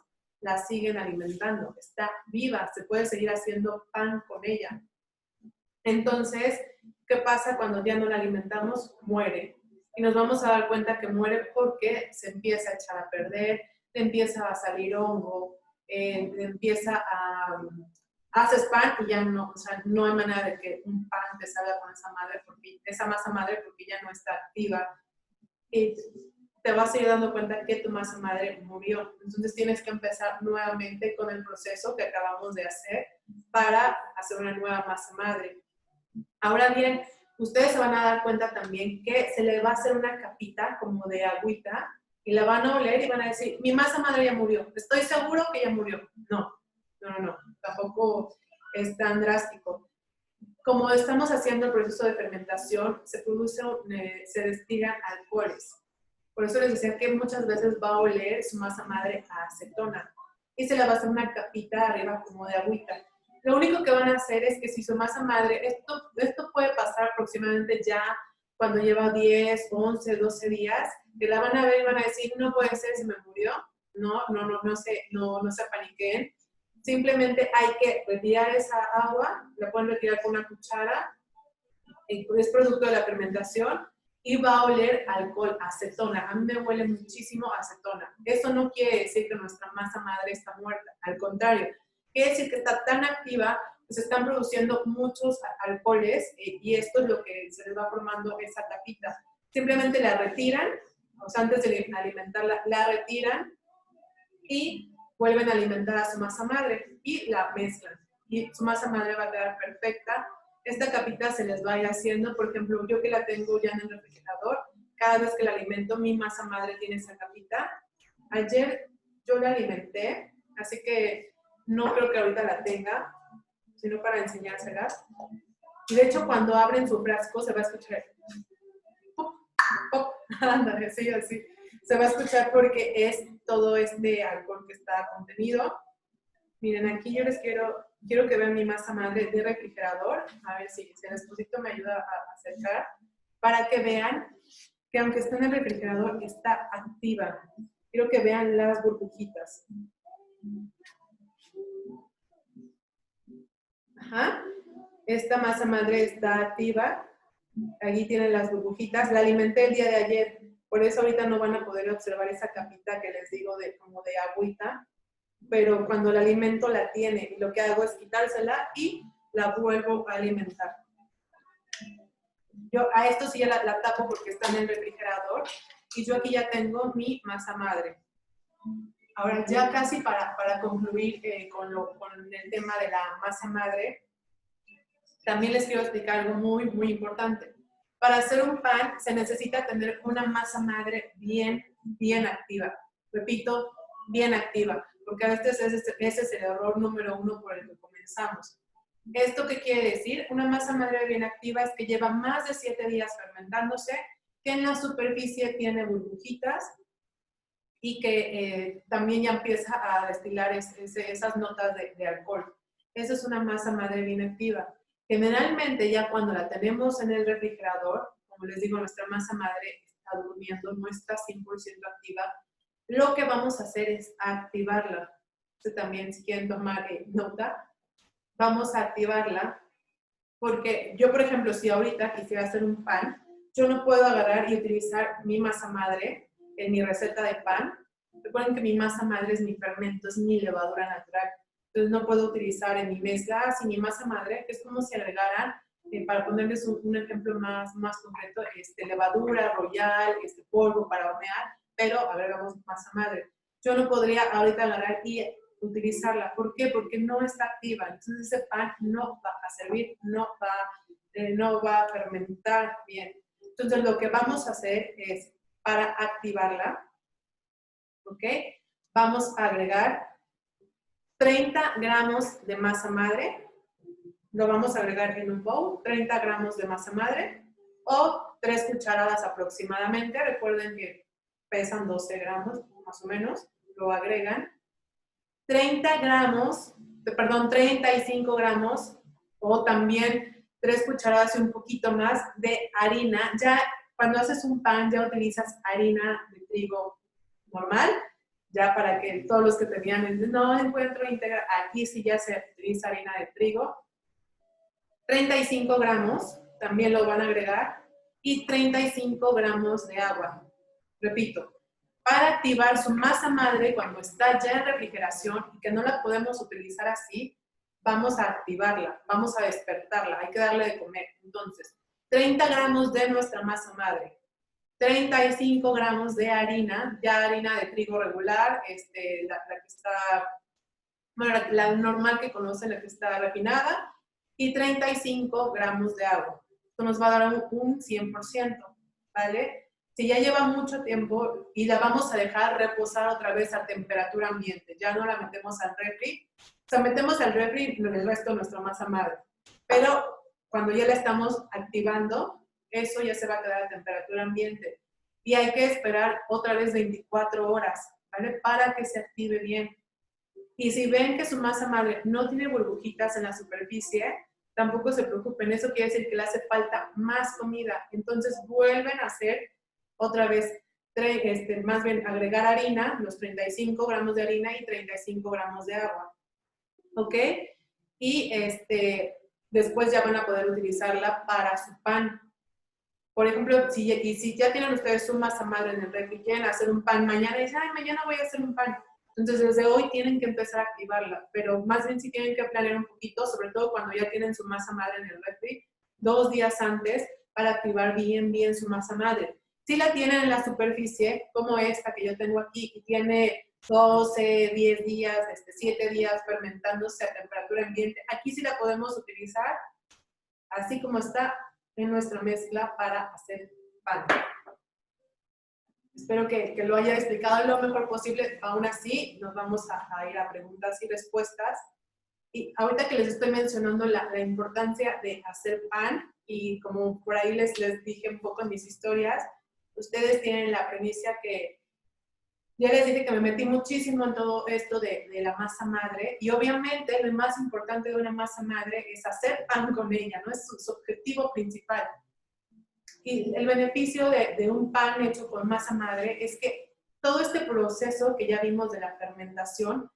la siguen alimentando. Está viva, se puede seguir haciendo pan con ella. Entonces, ¿qué pasa cuando ya no la alimentamos? Muere. Y nos vamos a dar cuenta que muere porque se empieza a echar a perder, le empieza a salir hongo, le empieza a... haces pan y ya no, o sea, no hay manera de que un pan te salga con esa masa madre porque ya no está activa. Y te vas a ir dando cuenta que tu masa madre murió. Entonces tienes que empezar nuevamente con el proceso que acabamos de hacer para hacer una nueva masa madre. Ahora bien, ustedes se van a dar cuenta también que se le va a hacer una capita como de agüita y la van a oler y van a decir, mi masa madre ya murió, estoy seguro que ya murió. No, tampoco es tan drástico. Como estamos haciendo el proceso de fermentación, se destilan alcoholes. Por eso les decía que muchas veces va a oler su masa madre a acetona y se le va a hacer una capita arriba como de agüita. Lo único que van a hacer es que si su masa madre, esto puede pasar aproximadamente ya cuando lleva 10, 11, 12 días, que la van a ver y van a decir, no puede ser, se me murió. No se paniquen. Simplemente hay que retirar esa agua, la pueden retirar con una cuchara, es producto de la fermentación y va a oler alcohol, acetona. A mí me huele muchísimo acetona. Eso no quiere decir que nuestra masa madre está muerta, al contrario, quiere decir que está tan activa que se están produciendo muchos alcoholes y esto es lo que se les va formando esa capita. Simplemente la retiran, o sea, antes de alimentarla, la retiran y vuelven a alimentar a su masa madre y la mezclan. Y su masa madre va a quedar perfecta. Esta capita se les va a ir haciendo, por ejemplo, yo que la tengo ya en el refrigerador, cada vez que la alimento, mi masa madre tiene esa capita. Ayer yo la alimenté, así que no creo que ahorita la tenga, sino para enseñárselas. Y de hecho, cuando abren su frasco, se va a escuchar ¡pop! ¡Pop! Ándale, sí, así. Se va a escuchar porque es todo este alcohol que está contenido. Miren, aquí yo les quiero que vean mi masa madre de refrigerador. A ver si el esposito me ayuda a acercar. Para que vean que aunque esté en el refrigerador, está activa. Quiero que vean las burbujitas. Ajá. Esta masa madre está activa. Allí tienen las burbujitas. La alimenté el día de ayer. Por eso ahorita no van a poder observar esa capita que les digo como de agüita. Pero cuando la alimento la tiene. Y lo que hago es quitársela y la vuelvo a alimentar. Yo a esto sí ya la tapo porque está en el refrigerador. Y yo aquí ya tengo mi masa madre. Ahora ya casi para concluir con el tema de la masa madre, también les quiero explicar algo muy, muy importante. Para hacer un pan se necesita tener una masa madre bien activa. Repito, bien activa, porque a veces ese es el error número 1 por el que comenzamos. ¿Esto qué quiere decir? Una masa madre bien activa es que lleva más de 7 días fermentándose, que en la superficie tiene burbujitas y que también ya empieza a destilar esas notas de alcohol. Esa es una masa madre bien activa. Generalmente ya cuando la tenemos en el refrigerador, como les digo, nuestra masa madre está durmiendo, no está 100% activa, lo que vamos a hacer es activarla. Entonces, también, si quieren tomar nota, vamos a activarla, porque yo, por ejemplo, si ahorita quisiera hacer un pan, yo no puedo agarrar y utilizar mi masa madre en mi receta de pan. Recuerden que mi masa madre es mi fermento, es mi levadura natural. Entonces no puedo utilizar en mi mezcla así mi masa madre, que es como si agregaran, para ponerles un ejemplo más concreto, levadura, royal, polvo para hornear, pero agregamos masa madre. Yo no podría ahorita agarrar y utilizarla. ¿Por qué? Porque no está activa. Entonces ese pan no va a servir, no va a fermentar bien. Entonces lo que vamos a hacer es, para activarla, ¿ok? Vamos a agregar 30 gramos de masa madre. Lo vamos a agregar en un bowl, 30 gramos de masa madre o 3 cucharadas aproximadamente. Recuerden que pesan 12 gramos más o menos. Lo agregan. 35 gramos o también 3 cucharadas y un poquito más de harina. Ya cuando haces un pan ya utilizas harina de trigo normal, ya para que todos los que tenían, no encuentro íntegra, aquí sí ya se utiliza harina de trigo. 35 gramos, también lo van a agregar, y 35 gramos de agua. Repito, para activar su masa madre cuando está ya en refrigeración y que no la podemos utilizar así, vamos a activarla, vamos a despertarla, hay que darle de comer. Entonces, 30 gramos de nuestra masa madre, 35 gramos de harina, ya harina de trigo regular, la que está, bueno, la normal que conocen, la que está refinada, y 35 gramos de agua. Esto nos va a dar un 100%, ¿vale? Si ya lleva mucho tiempo y la vamos a dejar reposar otra vez a temperatura ambiente, ya no la metemos al refri, o sea, metemos al refri el resto de nuestra masa madre, pero cuando ya la estamos activando, eso ya se va a quedar a temperatura ambiente y hay que esperar otra vez 24 horas, ¿vale? Para que se active bien. Y si ven que su masa madre no tiene burbujitas en la superficie, tampoco se preocupen, eso quiere decir que le hace falta más comida. Entonces vuelven a hacer otra vez, más bien agregar harina, los 35 gramos de harina y 35 gramos de agua. ¿Ok? Y después ya van a poder utilizarla para su pan. Por ejemplo, si ya tienen ustedes su masa madre en el refri y quieren hacer un pan mañana y dicen, ay, mañana voy a hacer un pan. Entonces, desde hoy tienen que empezar a activarla, pero más bien si tienen que planear un poquito, sobre todo cuando ya tienen su masa madre en el refri, 2 días antes para activar bien su masa madre. Si la tienen en la superficie, como esta que yo tengo aquí, y tiene 12, 10 días, 7 días fermentándose a temperatura ambiente, aquí sí la podemos utilizar así como está en nuestra mezcla para hacer pan. Espero que lo haya explicado lo mejor posible. Aún así, nos vamos a ir a preguntas y respuestas. Y ahorita que les estoy mencionando la importancia de hacer pan, y como por ahí les dije un poco en mis historias, ustedes tienen la premisa que ya les dije que me metí muchísimo en todo esto de la masa madre, y obviamente lo más importante de una masa madre es hacer pan con ella, ¿no? Es su objetivo principal. Y el beneficio de un pan hecho con masa madre es que todo este proceso que ya vimos de la fermentación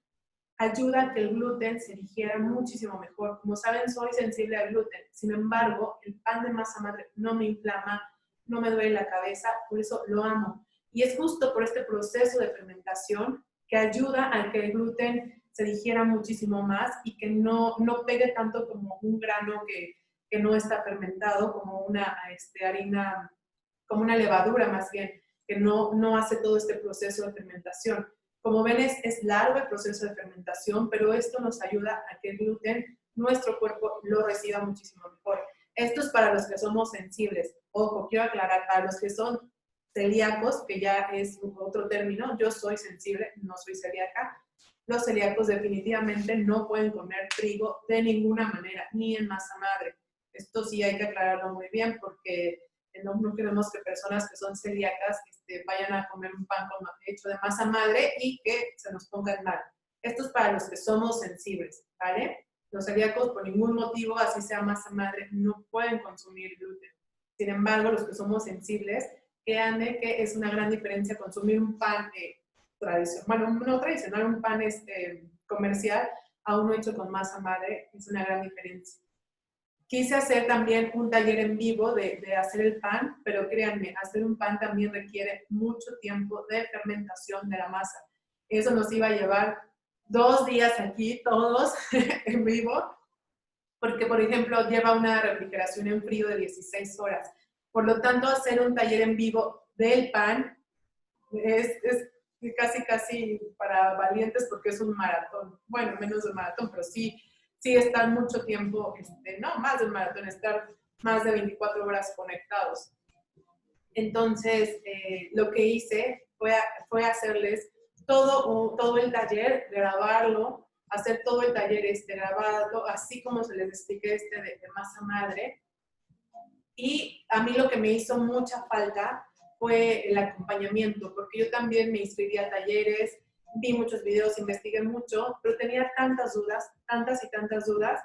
ayuda a que el gluten se digiera muchísimo mejor. Como saben, soy sensible al gluten. Sin embargo, el pan de masa madre no me inflama, no me duele la cabeza, por eso lo amo. Y es justo por este proceso de fermentación que ayuda a que el gluten se digiera muchísimo más y que no pegue tanto como un grano que no está fermentado, como una harina, como una levadura más bien, que no hace todo este proceso de fermentación. Como ven, es largo el proceso de fermentación, pero esto nos ayuda a que el gluten, nuestro cuerpo lo reciba muchísimo mejor. Esto es para los que somos sensibles. Ojo, quiero aclarar, para los que son celíacos, que ya es otro término, yo soy sensible, no soy celíaca. Los celíacos definitivamente no pueden comer trigo de ninguna manera, ni en masa madre. Esto sí hay que aclararlo muy bien porque no queremos que personas que son celíacas vayan a comer un pan hecho de masa madre y que se nos pongan mal. Esto es para los que somos sensibles, ¿vale? Los celíacos por ningún motivo, así sea masa madre, no pueden consumir gluten. Sin embargo, los que somos sensibles, créanme que es una gran diferencia consumir un pan tradicional, bueno, no tradicional, un pan comercial a uno hecho con masa madre, es una gran diferencia. Quise hacer también un taller en vivo de hacer el pan, pero créanme, hacer un pan también requiere mucho tiempo de fermentación de la masa. Eso nos iba a llevar 2 días aquí, todos en vivo, porque, por ejemplo, lleva una refrigeración en frío de 16 horas. Por lo tanto, hacer un taller en vivo del pan es casi para valientes porque es un maratón. Bueno, menos de un maratón, pero sí estar mucho tiempo, no, más de un maratón, estar más de 24 horas conectados. Entonces, lo que hice fue hacerles todo el taller, grabarlo, hacer todo el taller grabado, así como se les expliqué de masa madre. Y a mí lo que me hizo mucha falta fue el acompañamiento, porque yo también me inscribí a talleres, vi muchos videos, investigué mucho, pero tenía tantas dudas, tantas y tantas dudas,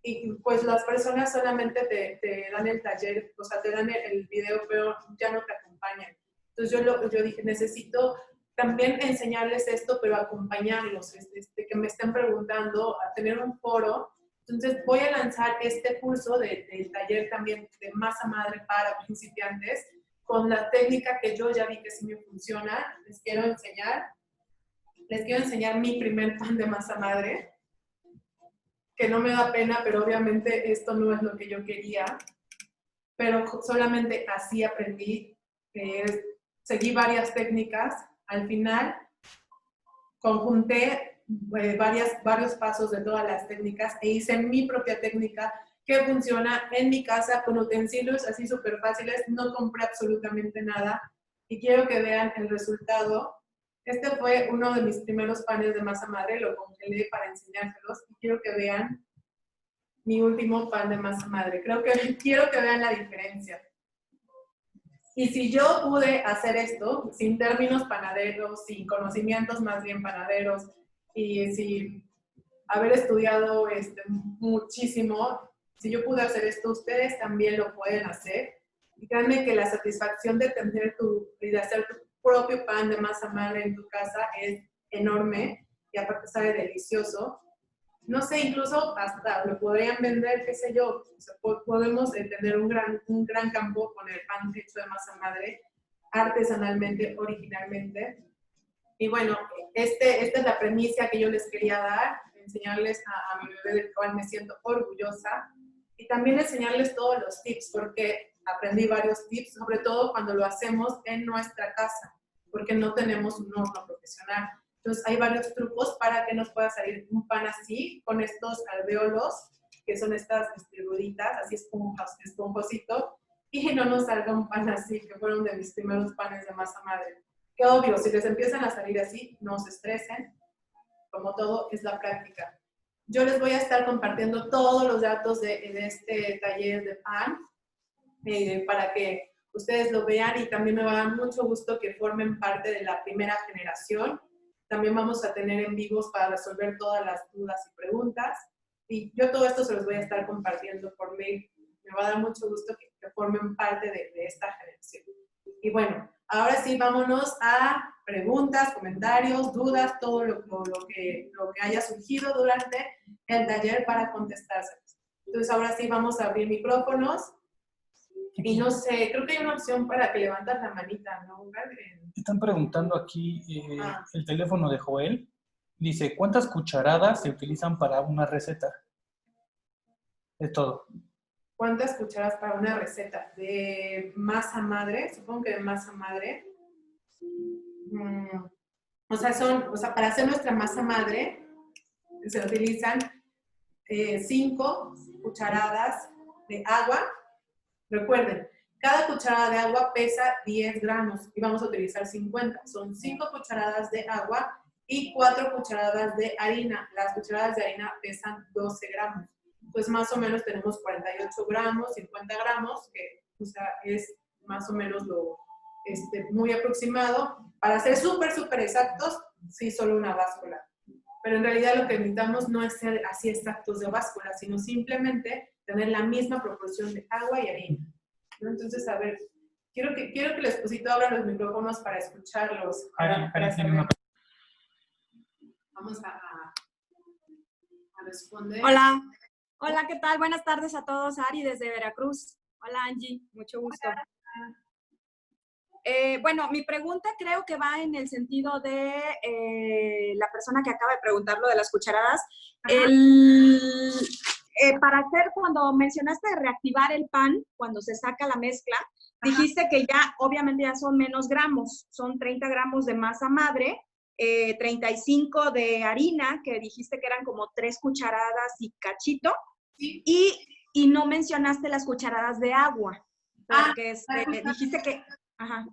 y pues las personas solamente te dan el taller, o sea, te dan el video, pero ya no te acompañan. Entonces yo dije, necesito también enseñarles esto, pero acompañarlos, que me estén preguntando, a tener un foro. Entonces voy a lanzar este curso del taller también de masa madre para principiantes, con la técnica que yo ya vi que sí me funciona. Les quiero enseñar mi primer pan de masa madre, que no me da pena, pero obviamente esto no es lo que yo quería, pero solamente así aprendí, seguí varias técnicas, al final conjunté varios pasos de todas las técnicas e hice mi propia técnica que funciona en mi casa con utensilios así súper fáciles, no compré absolutamente nada y quiero que vean el resultado. Este fue uno de mis primeros panes de masa madre, lo congelé para enseñárselos y quiero que vean mi último pan de masa madre. Quiero que vean la diferencia. Y si yo pude hacer esto sin términos panaderos, sin conocimientos más bien panaderos y sin haber estudiado muchísimo, si yo pude hacer esto, ustedes también lo pueden hacer. Y créanme que la satisfacción de tener y de hacer tu propio pan de masa madre en tu casa es enorme y aparte sabe delicioso. No sé, incluso hasta lo podrían vender, qué sé yo. O sea, podemos tener un gran campo con el pan hecho de masa madre, artesanalmente, originalmente. Y bueno, esta es la premisa que yo les quería dar, enseñarles a mi bebé del cual me siento orgullosa y también enseñarles todos los tips, porque aprendí varios tips, sobre todo cuando lo hacemos en nuestra casa, porque no tenemos un horno profesional. Entonces hay varios trucos para que nos pueda salir un pan así, con estos alvéolos, que son estas rueditas, así esponjosito, y no nos salga un pan así, que fueron de mis primeros panes de masa madre. Que obvio, si les empiezan a salir así, no se estresen, como todo es la práctica. Yo les voy a estar compartiendo todos los datos de este taller de pan para que ustedes lo vean y también me va a dar mucho gusto que formen parte de la primera generación. También vamos a tener en vivos para resolver todas las dudas y preguntas. Y yo todo esto se los voy a estar compartiendo por mail. Me va a dar mucho gusto que formen parte de esta generación. Y bueno, ahora sí, vámonos a preguntas, comentarios, dudas, todo lo que haya surgido durante el taller para contestárselas. Entonces, ahora sí, vamos a abrir micrófonos. Y no sé, creo que hay una opción para que levantas la manita, ¿no? Están preguntando aquí el teléfono de Joel. Dice, ¿cuántas cucharadas se utilizan para una receta? Es todo. ¿Cuántas cucharadas para una receta? ¿De masa madre? Supongo que de masa madre. O sea, para hacer nuestra masa madre se utilizan 5 cucharadas de agua. Recuerden, cada cucharada de agua pesa 10 gramos y vamos a utilizar 50. Son 5 cucharadas de agua y 4 cucharadas de harina. Las cucharadas de harina pesan 12 gramos. Pues más o menos tenemos 48 gramos, 50 gramos, que o sea, es más o menos lo muy aproximado. Para ser súper exactos, sí, solo una báscula. Pero en realidad lo que necesitamos no es ser así exactos de báscula, sino simplemente tener la misma proporción de agua y harina. ¿No? Entonces, a ver, quiero que el esposito abra los micrófonos para escucharlos. Vamos a responder. Hola. Hola, ¿qué tal? Buenas tardes a todos. Ari desde Veracruz. Hola, Angie. Mucho gusto. Bueno, mi pregunta creo que va en el sentido de la persona que acaba de preguntar lo de las cucharadas. Para hacer, cuando mencionaste de reactivar el pan, cuando se saca la mezcla, dijiste que ya, obviamente ya son menos gramos, son 30 gramos de masa madre, 35 de harina, que dijiste que eran como 3 cucharadas y cachito, sí. y no mencionaste las cucharadas de agua, porque dijiste que... Ajá.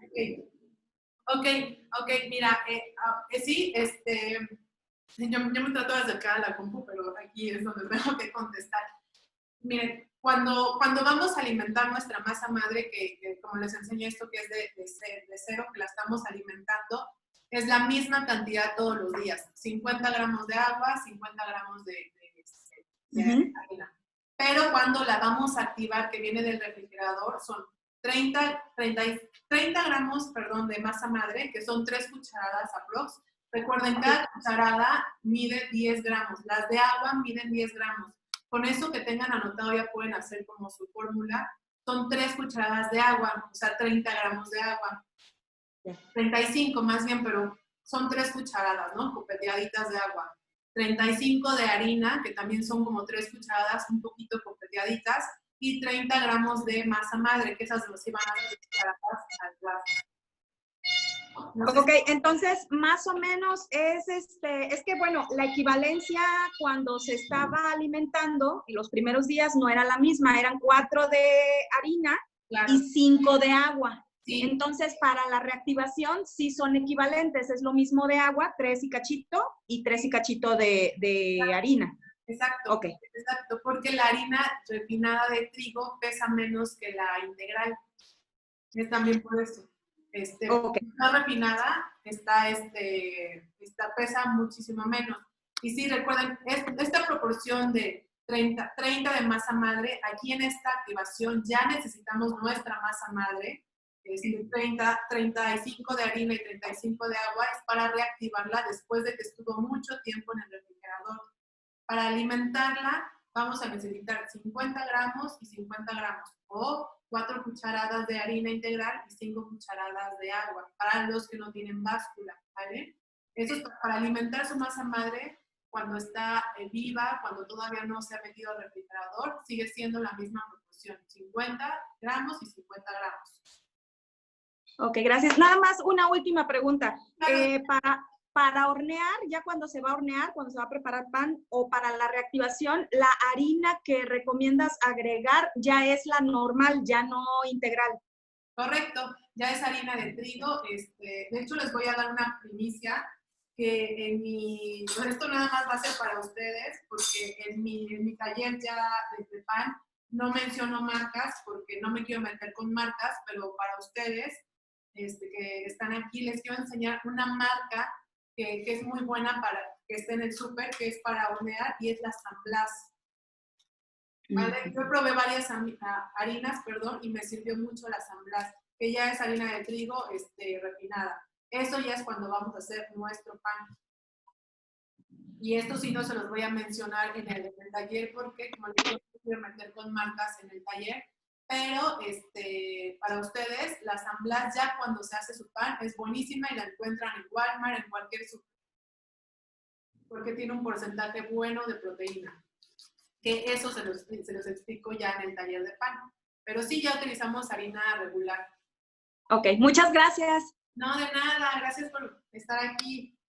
Ok, mira, sí, yo me trato de acercar a la compu, pero aquí es donde tengo que contestar. Miren, cuando vamos a alimentar nuestra masa madre, que como les enseñé esto que es de cero, que la estamos alimentando, es la misma cantidad todos los días. 50 gramos de agua, 50 gramos de harina. Pero cuando la vamos a activar, que viene del refrigerador, son 30 gramos, de masa madre, que son 3 cucharadas aprox. Recuerden, cada cucharada mide 10 gramos. Las de agua miden 10 gramos. Con eso que tengan anotado ya pueden hacer como su fórmula. Son 3 cucharadas de agua, o sea, 30 gramos de agua. 35 más bien, pero son 3 cucharadas, ¿no? Copeteaditas de agua. 35 de harina, que también son como 3 cucharadas, un poquito copeteaditas. Y 30 gramos de masa madre, que esas nos iban a dar cucharadas al plato. Ok, entonces más o menos es que bueno, la equivalencia cuando se estaba alimentando en los primeros días no era la misma, eran 4 de harina, claro, y 5 de agua. Sí. Entonces para la reactivación sí son equivalentes, es lo mismo de agua, 3 y cachito y 3 y cachito de claro, harina. Exacto, okay. Exacto, porque la harina refinada de trigo pesa menos que la integral. Es también por eso. Okay. No refinada esta pesa muchísimo menos. Y sí, recuerden, esta proporción de 30 de masa madre, aquí en esta activación ya necesitamos nuestra masa madre, 35 de harina y 35 de agua, es para reactivarla después de que estuvo mucho tiempo en el refrigerador. Para alimentarla vamos a necesitar 50 gramos y 50 gramos o 4 cucharadas de harina integral y 5 cucharadas de agua para los que no tienen báscula, ¿vale? Eso es para alimentar su masa madre cuando está viva, cuando todavía no se ha metido al refrigerador, sigue siendo la misma proporción, 50 gramos y 50 gramos. Ok, gracias. Nada más una última pregunta. Claro. Para hornear, ya cuando se va a hornear, cuando se va a preparar pan, o para la reactivación, la harina que recomiendas agregar ya es la normal, ya no integral. Correcto, ya es harina de trigo. De hecho, les voy a dar una primicia que esto nada más va a ser para ustedes, porque en mi taller ya de pan no menciono marcas, porque no me quiero meter con marcas, pero para ustedes que están aquí, les quiero enseñar una marca que es muy buena para que esté en el súper, que es para hornear, y es la San Blas. ¿Vale? Yo probé varias harinas, y me sirvió mucho la San Blas, que ya es harina de trigo refinada. Eso ya es cuando vamos a hacer nuestro pan. Y esto sí no se los voy a mencionar en el taller, porque como les digo, no quiero meter con marcas en el taller. Pero para ustedes, la San Blas ya cuando se hace su pan es buenísima y la encuentran en Walmart, en cualquier súper, porque tiene un porcentaje bueno de proteína. Que eso se los explico ya en el taller de pan. Pero sí, ya utilizamos harina regular. Ok, muchas gracias. No, de nada, gracias por estar aquí.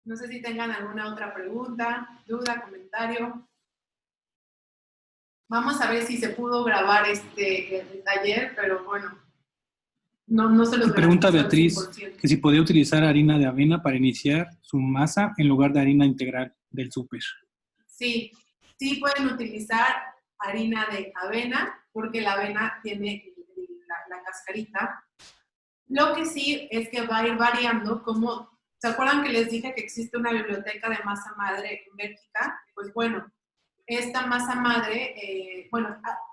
No sé si tengan alguna otra pregunta, duda, comentario. Vamos a ver si se pudo grabar el taller, pero bueno, no se lo pregunta Beatriz que si podía utilizar harina de avena para iniciar su masa en lugar de harina integral del súper. Sí, sí pueden utilizar harina de avena, porque la avena tiene la cascarita. Lo que sí es que va a ir variando, como, ¿se acuerdan que les dije que existe una biblioteca de masa madre en Bélgica? Pues bueno, esta masa madre,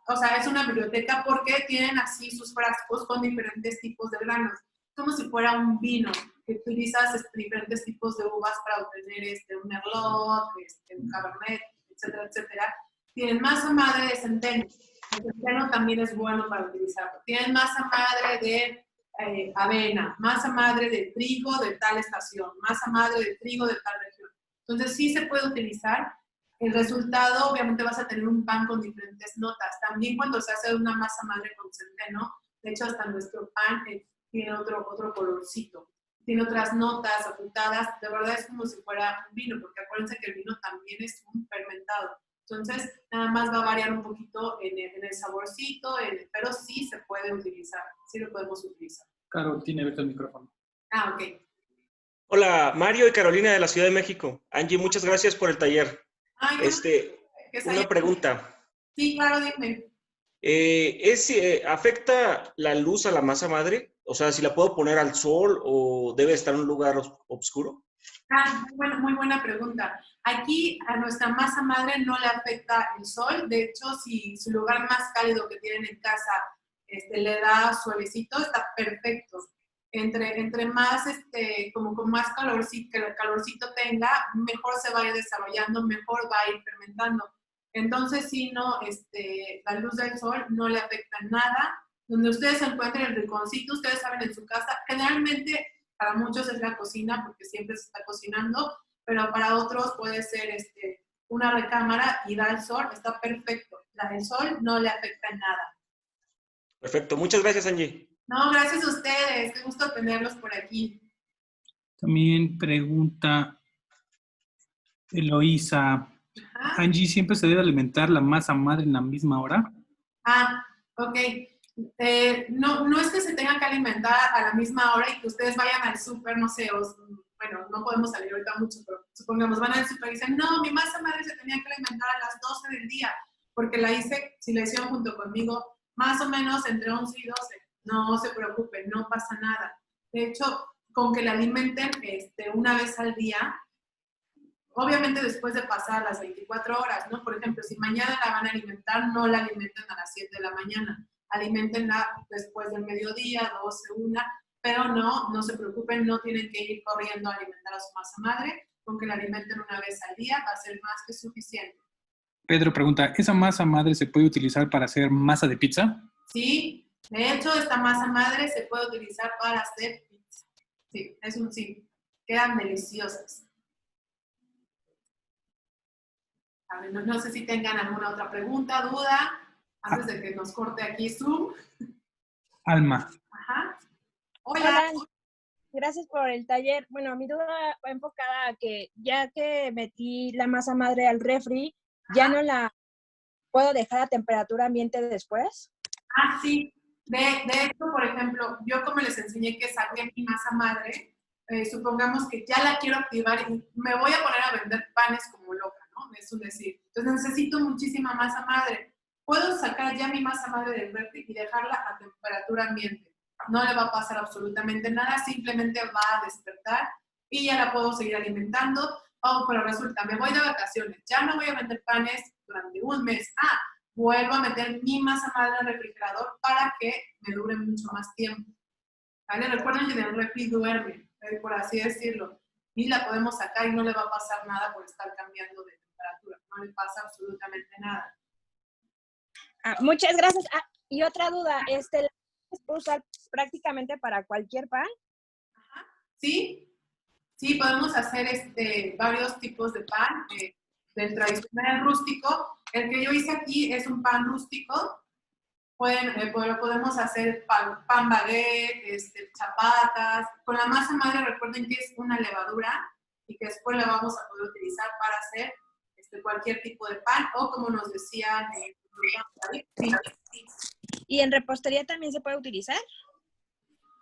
o sea, es una biblioteca porque tienen así sus frascos con diferentes tipos de granos, como si fuera un vino, que utilizas diferentes tipos de uvas para obtener un merlot, un cabernet, etcétera, etcétera. Tienen masa madre de centeno. El centeno también es bueno para utilizarlo. Tienen masa madre de avena, masa madre de trigo de tal estación, masa madre de trigo de tal región. Entonces sí se puede utilizar. El resultado, obviamente, vas a tener un pan con diferentes notas. También cuando se hace una masa madre con centeno, de hecho hasta nuestro pan tiene otro colorcito. Tiene otras notas afrutadas. De verdad es como si fuera un vino, porque acuérdense que el vino también es un fermentado. Entonces, nada más va a variar un poquito en el saborcito, pero sí se puede utilizar. Sí lo podemos utilizar. Carol, tiene abierto el micrófono. Ah, ok. Hola, Mario y Carolina de la Ciudad de México. Angie, muchas gracias por el taller. Ay, Una pregunta. Sí, claro, dime. ¿Afecta la luz a la masa madre? O sea, si la puedo poner al sol o debe estar en un lugar oscuro. Muy buena pregunta. Aquí a nuestra masa madre no le afecta el sol. De hecho, si su lugar más cálido que tienen en casa le da suavecito, está perfecto. Entre más, como con más calorcito, que el calorcito tenga, mejor se va a ir desarrollando, mejor va a ir fermentando. Entonces, si no, la luz del sol no le afecta nada. Donde ustedes se encuentren el rinconcito, ustedes saben en su casa, generalmente para muchos es la cocina, porque siempre se está cocinando, pero para otros puede ser una recámara y da el sol, está perfecto. El sol no le afecta en nada. Perfecto, muchas gracias, Angie. No, gracias a ustedes, qué gusto tenerlos por aquí. También pregunta Eloísa, Angie, ¿siempre se debe alimentar la masa madre en la misma hora? Ok. No es que se tenga que alimentar a la misma hora y que ustedes vayan al súper, no sé, bueno, no podemos salir ahorita mucho, pero supongamos, van al súper y dicen, no, mi masa madre se tenía que alimentar a las 12 del día, porque si la hicieron junto conmigo, más o menos entre 11 y 12. No se preocupen, no pasa nada. De hecho, con que la alimenten una vez al día, obviamente después de pasar las 24 horas, ¿no? Por ejemplo, si mañana la van a alimentar, no la alimenten a las 7 de la mañana. Alimentenla después del mediodía, 12, 1, pero no se preocupen, no tienen que ir corriendo a alimentar a su masa madre. Con que la alimenten una vez al día va a ser más que suficiente. Pedro pregunta, ¿esa masa madre se puede utilizar para hacer masa de pizza? Sí, de hecho, esta masa madre se puede utilizar para hacer pizza. Sí, es un sí. Quedan deliciosas. A ver, no sé si tengan alguna otra pregunta, duda, antes de que nos corte aquí Zoom. Alma. Ajá. Hola. Gracias por el taller. Bueno, mi duda va enfocada a que ya que metí la masa madre al refri, ¿ya no la puedo dejar a temperatura ambiente después? Sí. De hecho, por ejemplo, yo como les enseñé que saqué mi masa madre, supongamos que ya la quiero activar y me voy a poner a vender panes como loca, ¿no? Es un decir. Entonces necesito muchísima masa madre. Puedo sacar ya mi masa madre del refri y dejarla a temperatura ambiente. No le va a pasar absolutamente nada, simplemente va a despertar y ya la puedo seguir alimentando. Pero resulta, me voy de vacaciones, ya no voy a vender panes durante un mes. Vuelvo a meter mi masa madre al refrigerador para que me dure mucho más tiempo. ¿Vale? Recuerden que en el refri duerme, por así decirlo, y la podemos sacar y no le va a pasar nada por estar cambiando de temperatura. No le pasa absolutamente nada. Muchas gracias. Y otra duda, ¿la puedo usar prácticamente para cualquier pan? Ajá. Sí, podemos hacer varios tipos de pan, del tradicional rústico. El que yo hice aquí es un pan rústico. Podemos hacer pan baguette, chapatas. Con la masa madre recuerden que es una levadura y que después la vamos a poder utilizar para hacer cualquier tipo de pan o como nos decían. ¿Y en repostería también se puede utilizar?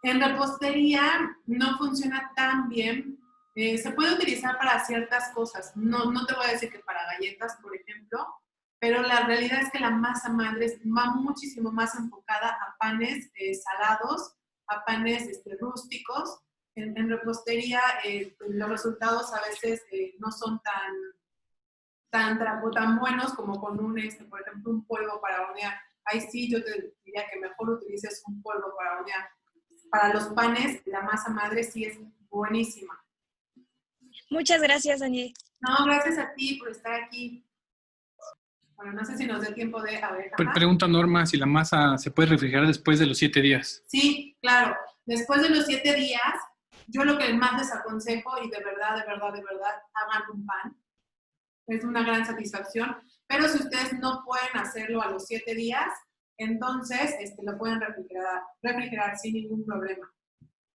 En repostería no funciona tan bien. Se puede utilizar para ciertas cosas. No te voy a decir que para galletas, por ejemplo, pero la realidad es que la masa madre va muchísimo más enfocada a panes salados, a panes rústicos. En repostería los resultados a veces no son tan buenos como con por ejemplo, un polvo para hornear. Ahí sí yo te diría que mejor utilices un polvo para hornear. Para los panes, la masa madre sí es buenísima. Muchas gracias, Angie. No, gracias a ti por estar aquí. Bueno, no sé si nos dé tiempo de... A ver, pregunta Norma si la masa se puede refrigerar después de los 7 días. Sí, claro. Después de los 7 días, yo lo que más les aconsejo, y de verdad, hagan un pan. Es una gran satisfacción. Pero si ustedes no pueden hacerlo a los 7 días, entonces lo pueden refrigerar sin ningún problema.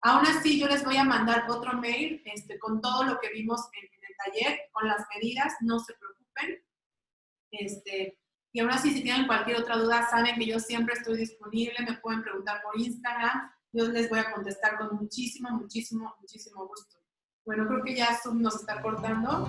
Aún así, yo les voy a mandar otro mail con todo lo que vimos en el taller, con las medidas, no se preocupen. Y aún así, si tienen cualquier otra duda, saben que yo siempre estoy disponible, me pueden preguntar por Instagram, yo les voy a contestar con muchísimo gusto. Bueno, creo que ya Zoom nos está cortando.